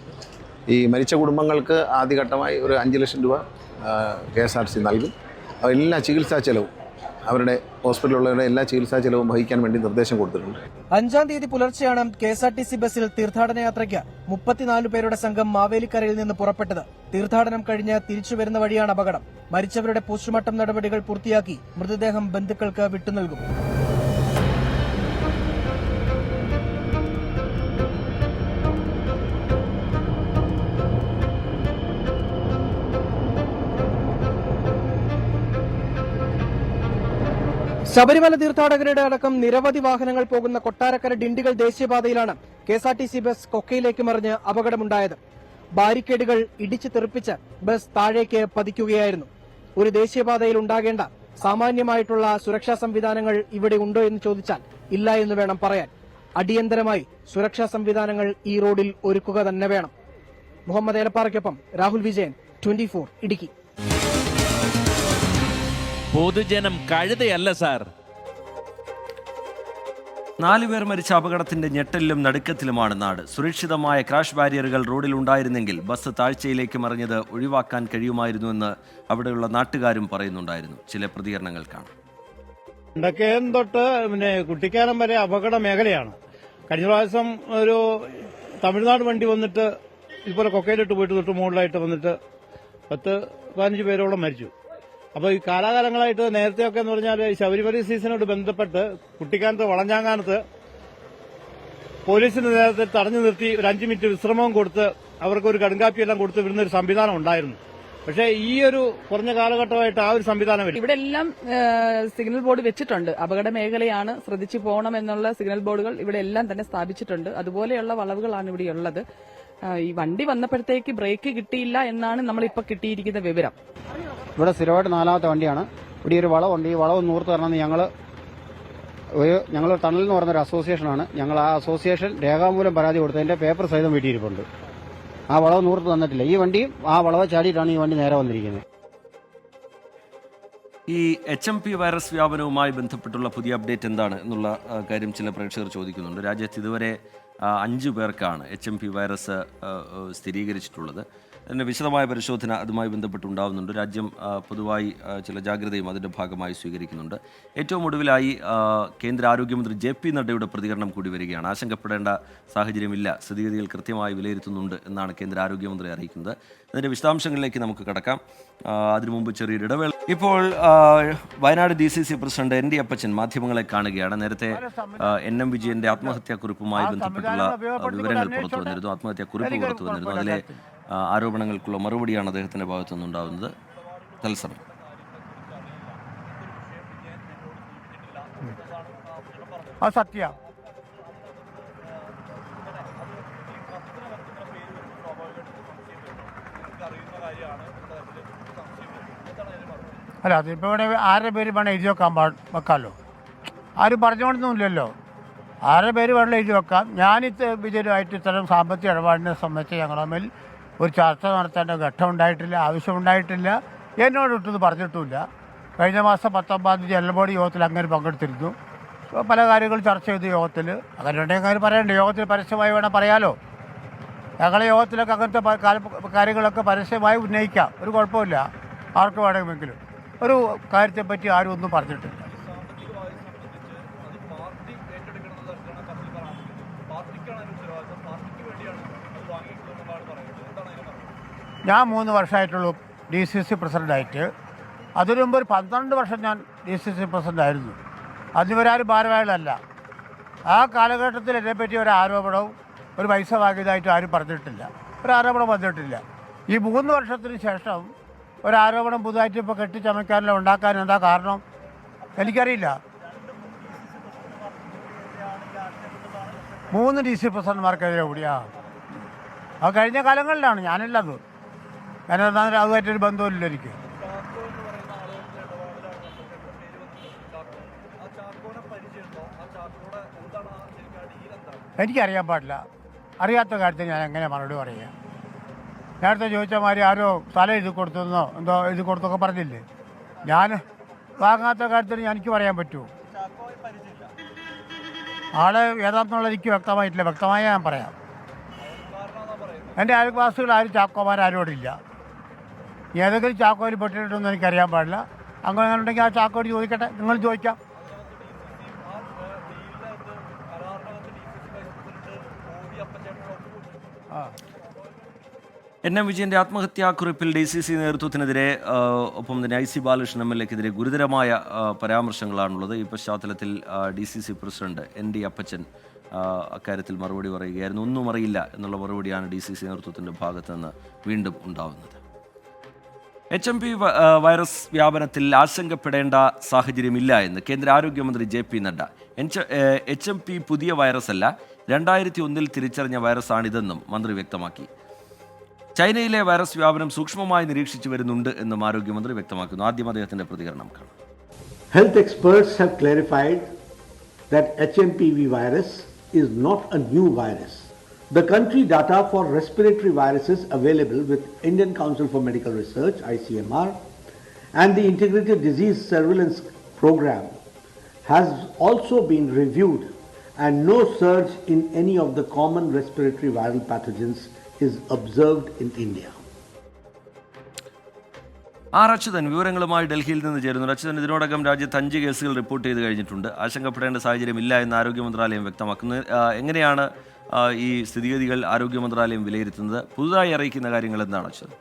ഈ മരിച്ച കുടുംബങ്ങൾക്ക് ആദ്യഘട്ടമായി ഒരു 5 ലക്ഷം രൂപ KSRTC നൽകും. എല്ലാ ചികിത്സാ ചെലവും അവരുടെ ഹോസ്പിറ്റലുള്ളവരുടെ എല്ലാ ചികിത്സാ ചെലവും വഹിക്കാൻ വേണ്ടി നിർദ്ദേശം കൊടുത്തിട്ടുണ്ട്. 5-ാം തീയതി പുലർച്ചെയാണ് KSRTC ബസ്സിൽ തീർത്ഥാടന യാത്രയ്ക്ക് 34 പേരുടെ സംഘം മാവേലിക്കരയിൽ നിന്ന് പുറപ്പെട്ടത്. തീർത്ഥാടനം കഴിഞ്ഞ് തിരിച്ചു വരുന്ന വഴിയാണ് അപകടം. മരിച്ചവരുടെ പോസ്റ്റ്മോർട്ടം നടപടികൾ പൂർത്തിയാക്കി മൃതദേഹം ബന്ധുക്കൾക്ക് വിട്ടുനൽകും. ശബരിമല തീർത്ഥാടകരുടെ അടക്കം നിരവധി വാഹനങ്ങൾ പോകുന്ന കൊട്ടാരക്കര ഡിണ്ടിഗൽ ദേശീയപാതയിലാണ് KSRTC ബസ് കൊക്കയിലേക്ക് മറിഞ്ഞ് അപകടമുണ്ടായത്. ബാരിക്കേഡുകൾ ഇടിച്ചു തെറിപ്പിച്ച് ബസ് താഴേക്ക് പതിക്കുകയായിരുന്നു. ഒരു ദേശീയപാതയിൽ ഉണ്ടാകേണ്ട സാമാന്യമായിട്ടുള്ള സുരക്ഷാ സംവിധാനങ്ങൾ ഇവിടെ ഉണ്ടോ എന്ന് ചോദിച്ചാൽ ഇല്ല എന്ന് വേണം പറയാൻ. അടിയന്തരമായി സുരക്ഷാ സംവിധാനങ്ങൾ ഈ റോഡിൽ ഒരുക്കുക തന്നെ വേണം. മുഹമ്മദ് ഏലപ്പാറയ്ക്കൊപ്പം രാഹുൽ വിജയൻ, 24 ഇടുക്കി. പൊതുജനം കഴുതയല്ല സാർ. 4 പേർ മരിച്ച അപകടത്തിന്റെ ഞെട്ടലിലും നടുക്കത്തിലുമാണ് നാട്. സുരക്ഷിതമായ ക്രാഷ് ബാരിയറുകൾ റോഡിൽ ഉണ്ടായിരുന്നെങ്കിൽ ബസ് താഴ്ചയിലേക്ക് മറിഞ്ഞത് ഒഴിവാക്കാൻ കഴിയുമായിരുന്നുവെന്ന് അവിടെയുള്ള നാട്ടുകാരും പറയുന്നുണ്ടായിരുന്നു. ചില പ്രതികരണങ്ങൾ കാണാം. മുണ്ടക്കയം തൊട്ട് കുട്ടിക്കാനം വരെ അപകട മേഖലയാണ്. കഴിഞ്ഞ പ്രാവശ്യം ഒരു തമിഴ്നാട് വണ്ടി വന്നിട്ട് ഇതുപോലെ കൊക്കയിലിട്ട് പോയിട്ട് തൊട്ട് മുകളിലായിട്ട് വന്നിട്ട് 10-15 പേരോളം മരിച്ചു. അപ്പോൾ ഈ കാലാകാലങ്ങളായിട്ട് നേരത്തെയൊക്കെ എന്ന് പറഞ്ഞാൽ ശബരിമല സീസണോട് ബന്ധപ്പെട്ട് കുട്ടിക്കാനത്ത് വളഞ്ഞാങ്ങാനത്ത് പോലീസിന് നേരത്തെ തടഞ്ഞു നിർത്തി ഒരു 5 മിനിറ്റ് വിശ്രമവും കൊടുത്ത് അവർക്കൊരു കടുങ്കാപ്പിയെല്ലാം കൊടുത്ത് വിടുന്ന ഒരു സംവിധാനം ഉണ്ടായിരുന്നു. പക്ഷേ ഈ ഒരു കുറഞ്ഞ കാലഘട്ടമായിട്ട് ആ ഒരു സംവിധാനം ഇവിടെ എല്ലാം സിഗ്നൽ ബോർഡ് വെച്ചിട്ടുണ്ട്. അപകട മേഖലയാണ്, ശ്രദ്ധിച്ചു പോകണം എന്നുള്ള സിഗ്നൽ ബോർഡുകൾ ഇവിടെ എല്ലാം തന്നെ സ്ഥാപിച്ചിട്ടുണ്ട്. അതുപോലെയുള്ള വളവുകളാണ് ഇവിടെ ഉള്ളത്. ഈ വണ്ടി വന്നപ്പോഴത്തേക്ക് ബ്രേക്ക് കിട്ടിയില്ല എന്നാണ് നമ്മളിപ്പോൾ കിട്ടിയിരിക്കുന്ന വിവരം. ഇവിടെ സ്ഥിരമായിട്ട് 4ാമത്തെ വണ്ടിയാണ്. ഇവിടെ ഒരു വളവുണ്ട്. ഈ വളവ് നൂർത്ത് തരണമെന്ന് ഞങ്ങൾ ടണൽ എന്ന് പറയുന്നൊരു അസോസിയേഷനാണ്. ഞങ്ങൾ ആ അസോസിയേഷൻ രേഖാമൂലം പരാതി കൊടുത്തതിന്റെ പേപ്പർ സഹിതം വീട്ടിയിരിപ്പുണ്ട്. ആ വളവ് നൂർത്ത് തന്നിട്ടില്ല. ഈ വണ്ടിയും ആ വളവ് ചാടിയിട്ടാണ് ഈ വണ്ടി നേരെ വന്നിരിക്കുന്നത്. ഈ HMP വൈറസ് വ്യാപനവുമായി ബന്ധപ്പെട്ടുള്ള പുതിയ അപ്ഡേറ്റ് എന്താണ് എന്നുള്ള കാര്യം ചില പ്രേക്ഷകർ ചോദിക്കുന്നുണ്ട്. രാജ്യത്ത് ഇതുവരെ 5 പേർക്കാണ് HMP വൈറസ് സ്ഥിരീകരിച്ചിട്ടുള്ളത്. അതിൻ്റെ വിശദമായ പരിശോധന അതുമായി ബന്ധപ്പെട്ടുണ്ടാകുന്നുണ്ട്. രാജ്യം പൊതുവായി ചില ജാഗ്രതയും അതിൻ്റെ ഭാഗമായി സ്വീകരിക്കുന്നുണ്ട്. ഏറ്റവും ഒടുവിലായി കേന്ദ്ര ആരോഗ്യമന്ത്രി JP നഡ്ഡയുടെ പ്രതികരണം കൂടി വരികയാണ്. ആശങ്കപ്പെടേണ്ട സാഹചര്യമില്ല, സ്ഥിതിഗതികൾ കൃത്യമായി വിലയിരുത്തുന്നുണ്ട് എന്നാണ് കേന്ദ്ര ആരോഗ്യമന്ത്രി അറിയിക്കുന്നത്. അതിൻ്റെ വിശദാംശങ്ങളിലേക്ക് നമുക്ക് കടക്കാം. അതിനു മുമ്പ് ചെറിയൊരു ഇടവേള. ഇപ്പോൾ വയനാട് DCC പ്രസിഡന്റ് ND അപ്പച്ചൻ മാധ്യമങ്ങളെ കാണുകയാണ്. നേരത്തെ NM വിജയന്റെ ആത്മഹത്യാക്കുറിപ്പുമായി ബന്ധപ്പെട്ടുള്ള വിവരങ്ങൾ പുറത്തു വന്നിരുന്നു. ആത്മഹത്യാക്കുറിപ്പ് പുറത്തു വന്നിരുന്നു. അതിലെ ആരോപണങ്ങൾക്കുള്ള മറുപടിയാണ് അദ്ദേഹത്തിന്റെ ഭാഗത്തു നിന്നുണ്ടാകുന്നത്. തത്സമയം അത് സത്യം. അല്ല, അതിപ്പോൾ ഇവിടെ ആരുടെ പേര് വേണം എഴുതി വെക്കാമല്ലോ. ആരും പറഞ്ഞുകൊണ്ടൊന്നുമില്ലല്ലോ. ആരുടെ പേര് വേണമെങ്കിലും എഴുതി വെക്കാം. ഞാനിത് വിജയമായിട്ട് ഇത്തരം സാമ്പത്തിക ഇടപാടിനെ സംബന്ധിച്ച് ഞങ്ങൾ തമ്മിൽ ഒരു ചർച്ച നടത്തേണ്ട ഘട്ടം ഉണ്ടായിട്ടില്ല, ആവശ്യമുണ്ടായിട്ടില്ല. എന്നോട് ഇട്ടത് പറഞ്ഞിട്ടുമില്ല. കഴിഞ്ഞ മാസം 19 ജനറൽ ബോഡി യോഗത്തിൽ അങ്ങനെ പങ്കെടുത്തിരുന്നു. പല കാര്യങ്ങൾ ചർച്ച ചെയ്തു യോഗത്തിൽ. അങ്ങനെ ഉണ്ടെങ്കിൽ കാര്യം പറയണ്ടേ? യോഗത്തിൽ പരസ്യമായി വേണം പറയാലോ. ഞങ്ങളെ യോഗത്തിലൊക്കെ അങ്ങനത്തെ കാര്യങ്ങളൊക്കെ പരസ്യമായി ഉന്നയിക്കാം, ഒരു കുഴപ്പമില്ല. ആർക്ക് വേണമെങ്കിലും ഒരു കാര്യത്തെപ്പറ്റി ആരും ഒന്നും പറഞ്ഞിട്ടില്ല. ഞാൻ 3 വർഷമായിട്ടുള്ളൂ DCC പ്രസിഡൻ്റായിട്ട്. അതിനു മുമ്പ് ഒരു 12 വർഷം ഞാൻ DCC പ്രസിഡൻ്റായിരുന്നു. അതിനുവരാരും ഭാരവാഹികളല്ല. ആ കാലഘട്ടത്തിൽ എന്നെപ്പറ്റി ഒരു ആരോപണവും ഒരു പൈസ വാങ്ങിയതായിട്ട് ആരും പറഞ്ഞിട്ടില്ല, ഒരു ആരോപണം വന്നിട്ടില്ല. ഈ 3 വർഷത്തിന് ശേഷം ഒരാരോപണം പുതുതായിട്ട് ഇപ്പോൾ കെട്ടിച്ചമയ്ക്കാനല്ലോ ഉണ്ടാക്കാനും എന്താ കാരണം എനിക്കറിയില്ല. 3 DC പ്രസിഡന്റുമാർക്കെതിരെ കൂടിയാ അത് കഴിഞ്ഞ കാലങ്ങളിലാണ്, ഞാനില്ലത്. ഞാനെന്നാൽ അതുമായിട്ടൊരു ബന്ധമില്ല എനിക്ക്. എനിക്കറിയാൻ പാടില്ല. അറിയാത്ത കാര്യത്തിൽ ഞാൻ എങ്ങനെ മറുപടി പറയുക? നേരത്തെ ചോദിച്ച മാതിരി ആരോ സ്ഥലം എഴുതി കൊടുത്തെന്നോ എന്തോ എഴുതി കൊടുത്തൊക്കെ പറഞ്ഞില്ലേ? ഞാൻ വാങ്ങാത്ത കാര്യത്തിൽ എനിക്ക് പറയാൻ പറ്റുമോ? ആള് ഏതാണെന്നുള്ളത് എനിക്ക് വ്യക്തമായിട്ടില്ല. വ്യക്തമായി ഞാൻ പറയാം. എൻ്റെ അയൽവാസികൾ ആരും ചാക്കോമാരോടില്ല. ഏതെങ്കിലും ചാക്കോയിൽ പെട്ടിട്ടുണ്ടെന്ന് എനിക്കറിയാൻ പാടില്ല. അങ്ങനെ ഉണ്ടെങ്കിൽ ആ ചാക്കോട് ചോദിക്കട്ടെ, നിങ്ങൾ ചോദിക്കാം. NM വിജയന്റെ ആത്മഹത്യാക്കുറിപ്പിൽ DCC നേതൃത്വത്തിനെതിരെ ഒപ്പം തന്നെ IC ബാലകൃഷ്ണൻ MLA-ക്കെതിരെ ഗുരുതരമായ പരാമർശങ്ങളാണുള്ളത്. ഈ പശ്ചാത്തലത്തിൽ DCC പ്രസിഡന്റ് ND അപ്പച്ചൻ അക്കാര്യത്തിൽ മറുപടി പറയുകയായിരുന്നു. ഒന്നും അറിയില്ല എന്നുള്ള മറുപടിയാണ് DCC നേതൃത്വത്തിൻ്റെ ഭാഗത്ത് നിന്ന് വീണ്ടും ഉണ്ടാവുന്നത്. HMP വൈറസ് വ്യാപനത്തിൽ ആശങ്കപ്പെടേണ്ട സാഹചര്യമില്ല എന്ന് കേന്ദ്ര ആരോഗ്യമന്ത്രി JP നഡ്ഡ. HMP പുതിയ വൈറസല്ല, 2001 തിരിച്ചറിഞ്ഞ വൈറസാണിതെന്നും മന്ത്രി വ്യക്തമാക്കി. ചൈനയിലെ വൈറസ് വ്യാപനം സൂക്ഷ്മമായി നിരീക്ഷിച്ചു വരുന്നുണ്ട് എന്നും ആരോഗ്യമന്ത്രി വ്യക്തമാക്കുന്നു. ആദ്യം അദ്ദേഹത്തിന്റെ പ്രതികരണം കാണാം. Health experts have clarified that HMPV virus is not a new virus. The country data for respiratory viruses available with Indian Council for Medical Research (ICMR) and the Integrated Disease Surveillance Program has also been reviewed, and no surge in any of the common respiratory viral pathogens is observed in India. Achuthan വിവരങ്ങളുമായി ഡൽഹിയിൽ നിന്ന് ചേരുന്നു. അച്യുതൻ, ഇതിനോടകം രാജ്യത്ത് 5 കേസുകൾ report ചെയ്ത് കഴിഞ്ഞിട്ടുണ്ട്. ആശങ്കപ്പെടേണ്ട സാഹചര്യമില്ല എന്ന് ആരോഗ്യ മന്ത്രാലയം വ്യക്തമാക്കുന്നു. എങ്ങനെയാണ് ഈ സ്ഥിതിഗതികൾ ആരോഗ്യ മന്ത്രാലയം വിലയിരുത്തുന്നത്? പുതുതായി അറിയിക്കുന്ന കാര്യങ്ങൾ എന്താണ് അച്യുതൻ?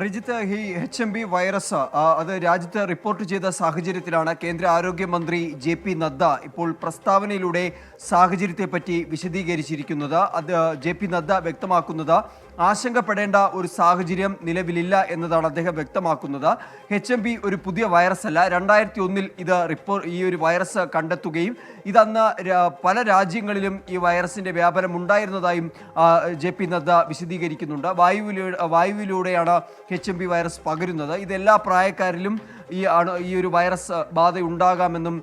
റിജിത്ത്, ഈ HMV വൈറസ് അത് രാജ്യത്ത് റിപ്പോർട്ട് ചെയ്ത സാഹചര്യത്തിലാണ് കേന്ദ്ര ആരോഗ്യമന്ത്രി JP നദ്ദ ഇപ്പോൾ പ്രസ്താവനയിലൂടെ സാഹചര്യത്തെപ്പറ്റി വിശദീകരിച്ചിരിക്കുന്നത്. അത് JP നദ്ദ വ്യക്തമാക്കുന്നത് ആശങ്കപ്പെടേണ്ട ഒരു സാഹചര്യം നിലവിലില്ല എന്നതാണ് അദ്ദേഹം വ്യക്തമാക്കുന്നത്. HMV ഒരു പുതിയ വൈറസ് അല്ല. 2001 ഇത് ഈ ഒരു വൈറസ് കണ്ടെത്തുകയും ഇതന്ന് പല രാജ്യങ്ങളിലും ഈ വൈറസിന്റെ വ്യാപനം ഉണ്ടായിരുന്നതായും JP നദ്ദ വിശദീകരിക്കുന്നുണ്ട്. വായുവിലൂടെയാണ് HMV വൈറസ് പകരുന്നത്. ഇതെല്ലാ പ്രായക്കാരിലും ഈ ഒരു വൈറസ് ബാധ ഉണ്ടാകാമെന്നും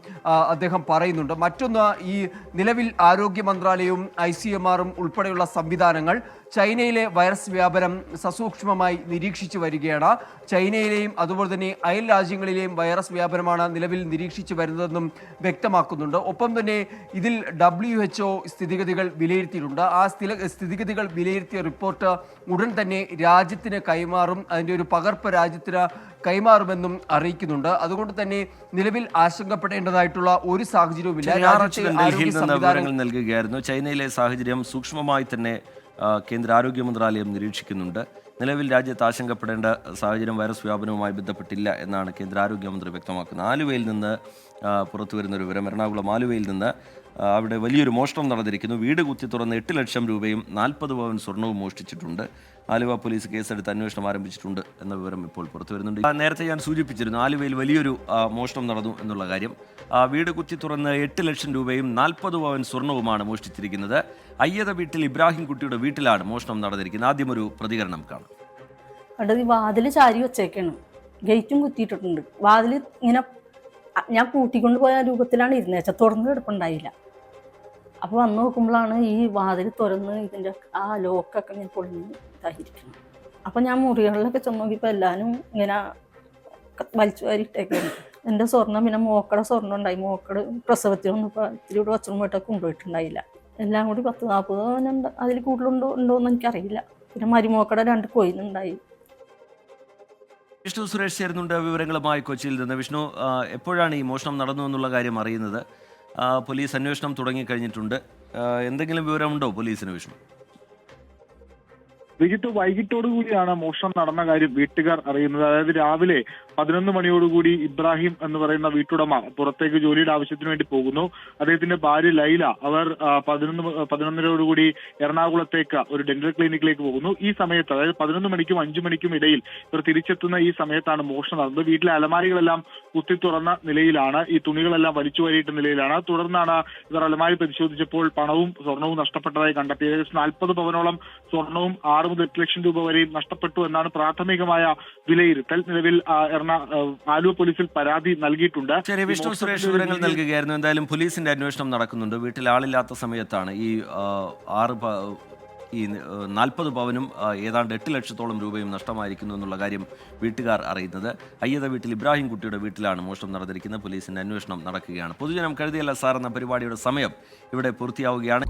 അദ്ദേഹം പറയുന്നുണ്ട്. മറ്റൊന്ന്, ഈ നിലവിൽ ആരോഗ്യ മന്ത്രാലയവും ICMR-ഉം ഉൾപ്പെടെയുള്ള സംവിധാനങ്ങൾ ചൈനയിലെ വൈറസ് വ്യാപനം സസൂക്ഷ്മമായി നിരീക്ഷിച്ചു വരികയാണ്. ചൈനയിലെയും അതുപോലെ തന്നെ അയൽ രാജ്യങ്ങളിലെയും വൈറസ് വ്യാപനമാണ് നിലവിൽ നിരീക്ഷിച്ചു വരുന്നതെന്നും വ്യക്തമാക്കുന്നുണ്ട്. ഒപ്പം തന്നെ ഇതിൽ WHO സ്ഥിതിഗതികൾ വിലയിരുത്തിയിട്ടുണ്ട്. ആ സ്ഥിതിഗതികൾ വിലയിരുത്തിയ റിപ്പോർട്ട് ഉടൻ തന്നെ രാജ്യത്തിന് കൈമാറും, അതിൻ്റെ ഒരു പകർപ്പ് രാജ്യത്തിന് കൈമാറുമെന്നും അറിയിക്കുന്നുണ്ട്. അതുകൊണ്ട് തന്നെ നിലവിൽ ആശങ്കപ്പെടേണ്ടതായിട്ടുള്ള ഒരു സാഹചര്യവുമില്ല. വിവരങ്ങൾ നൽകുകയായിരുന്നു. ചൈനയിലെ സാഹചര്യം സൂക്ഷ്മമായി തന്നെ കേന്ദ്ര ആരോഗ്യ മന്ത്രാലയം നിരീക്ഷിക്കുന്നുണ്ട്. നിലവിൽ രാജ്യത്ത് ആശങ്കപ്പെടേണ്ട സാഹചര്യം വൈറസ് വ്യാപനവുമായി ബന്ധപ്പെട്ടില്ല എന്നാണ് കേന്ദ്ര ആരോഗ്യമന്ത്രി വ്യക്തമാക്കുന്നത്. ആലുവയിൽ നിന്ന് പുറത്തു വരുന്നൊരു വിവരം, എറണാകുളം ആലുവയിൽ നിന്ന് അവിടെ വലിയൊരു മോഷണം നടന്നിരിക്കുന്നു. വീട് കുത്തി തുറന്ന് 8 ലക്ഷം രൂപയും 40 പവൻ സ്വർണവും മോഷ്ടിച്ചിട്ടുണ്ട്. ആലുവ പോലീസ് കേസെടുത്ത് അന്വേഷണം ആരംഭിച്ചിട്ടുണ്ട് എന്ന വിവരം ഇപ്പോൾ പുറത്തു വരുന്നുണ്ട്. നേരത്തെ ഞാൻ സൂചിപ്പിച്ചിരുന്നു ആലുവയിൽ വലിയൊരു മോഷണം നടന്നു എന്നുള്ള കാര്യം. വീട് കുത്തി തുറന്ന് 8 ലക്ഷം രൂപയും 40 പവൻ സ്വർണവുമാണ് മോഷ്ടിച്ചിരിക്കുന്നത്. അയ്യത വീട്ടിൽ ഇബ്രാഹിം കുട്ടിയുടെ വീട്ടിലാണ് മോഷണം നടന്നിരിക്കുന്നത്. ആദ്യം ഒരു പ്രതികരണം കാണാം. അവിടെ വാതിൽ ചാരി വെച്ചേക്കാണ്, ഗേറ്റും കുത്തിയിട്ടിട്ടുണ്ട്. വാതിൽ ഇങ്ങനെ ഞാൻ കൂട്ടിക്കൊണ്ട് പോയ രൂപത്തിലാണ് ഇരുന്നേച്ച, തുറന്ന് കിടപ്പുണ്ടായില്ല. അപ്പോൾ വന്ന് നോക്കുമ്പോഴാണ് ഈ വാതിൽ തുറന്ന് ഇതിൻ്റെ ആ ലോക്കൊക്കെ ഞാൻ പൊളിഞ്ഞ് ഇതായിരിക്കണം. അപ്പോൾ ഞാൻ മുറികളിലൊക്കെ ചെന്ന് നോക്കിയപ്പോൾ എല്ലാവരും ഇങ്ങനെ വലിച്ചു വാരിയിട്ടേക്കാണ്. എൻ്റെ സ്വർണ്ണം, പിന്നെ മോക്കടെ സ്വർണ്ണം ഉണ്ടായി. മോക്കട് പ്രസവത്തിനൊന്നും ഇപ്പോൾ ഇത്തിരി കൂടെ വച്ചറും പോയിട്ടൊക്കെ കൊണ്ടുപോയിട്ടുണ്ടായില്ല. എല്ലാം കൂടി 40-40 അതിൽ കൂടുതലുണ്ടോയെന്ന് എനിക്കറിയില്ല. പിന്നെ മരുമോക്കടെ 2 കോയിനുണ്ടായി. വിഷ്ണു സുരേഷ് ചേരുന്നുണ്ട് വിവരങ്ങളുമായി കൊച്ചിയിൽ നിന്ന്. വിഷ്ണു, എപ്പോഴാണ് ഈ മോഷണം നടന്നു എന്നുള്ള കാര്യം അറിയുന്നത്? പോലീസ് അന്വേഷണം തുടങ്ങിക്കഴിഞ്ഞിട്ടുണ്ട്. എന്തെങ്കിലും വിവരമുണ്ടോ പോലീസിന് വിഷ്ണു? വിജിത്ത്, വൈകിട്ടോടുകൂടിയാണ് മോഷണം നടന്ന കാര്യം വീട്ടുകാർ അറിയുന്നത്. അതായത് രാവിലെ 11 മണിയോടുകൂടി ഇബ്രാഹിം എന്ന് പറയുന്ന വീട്ടുടമ പുറത്തേക്ക് ജോലിയുടെ ആവശ്യത്തിന് വേണ്ടി പോകുന്നു. അദ്ദേഹത്തിന്റെ ഭാര്യ ലൈല അവർ 11:30 എറണാകുളത്തേക്ക് ഒരു ഡെന്റൽ ക്ലിനിക്കിലേക്ക് പോകുന്നു. ഈ സമയത്ത്, അതായത് 11 മണിക്കും 5 മണിക്കും ഇടയിൽ ഇവർ തിരിച്ചെത്തുന്ന ഈ സമയത്താണ് മോഷണം നടന്നത്. വീട്ടിലെ അലമാരികളെല്ലാം കുത്തി തുറന്ന നിലയിലാണ്, ഈ തുണികളെല്ലാം വലിച്ചു വാരിയിട്ട നിലയിലാണ്. തുടർന്നാണ് ഇവർ അലമാരി പരിശോധിച്ചപ്പോൾ പണവും സ്വർണവും നഷ്ടപ്പെട്ടതായി കണ്ടെത്തി. ഏകദേശം 40 പവനോളം സ്വർണവും 6 മുതൽ 8 ലക്ഷം രൂപ വരെയും നഷ്ടപ്പെട്ടു എന്നാണ് പ്രാഥമികമായ വിലയിരുത്തൽ. നിലവിൽ ആലുവ പോലീസിൽ പരാതി നൽകിയിട്ടുണ്ട്. ശരി, വിഷ്ണു സുരേഷ് വിവരങ്ങൾ നൽകുകയായിരുന്നു. എന്തായാലും പോലീസിന്റെ അന്വേഷണം നടക്കുന്നുണ്ട്. വീട്ടിൽ ആളില്ലാത്ത സമയത്താണ് ഈ 40 പവനും ഏതാണ്ട് 8 ലക്ഷത്തോളം രൂപയും നഷ്ടമായിരിക്കുന്നു എന്നുള്ള കാര്യം വീട്ടുകാർ അറിയുന്നത്. അയ്യത വീട്ടിൽ ഇബ്രാഹിം കുട്ടിയുടെ വീട്ടിലാണ് മോഷണം നടന്നിരിക്കുന്നത്. പോലീസിന്റെ അന്വേഷണം നടക്കുകയാണ്. പൊതുജനം കഴുതിയല്ല സാർ എന്ന പരിപാടിയുടെ സമയം ഇവിടെ പൂർത്തിയാവുകയാണ്.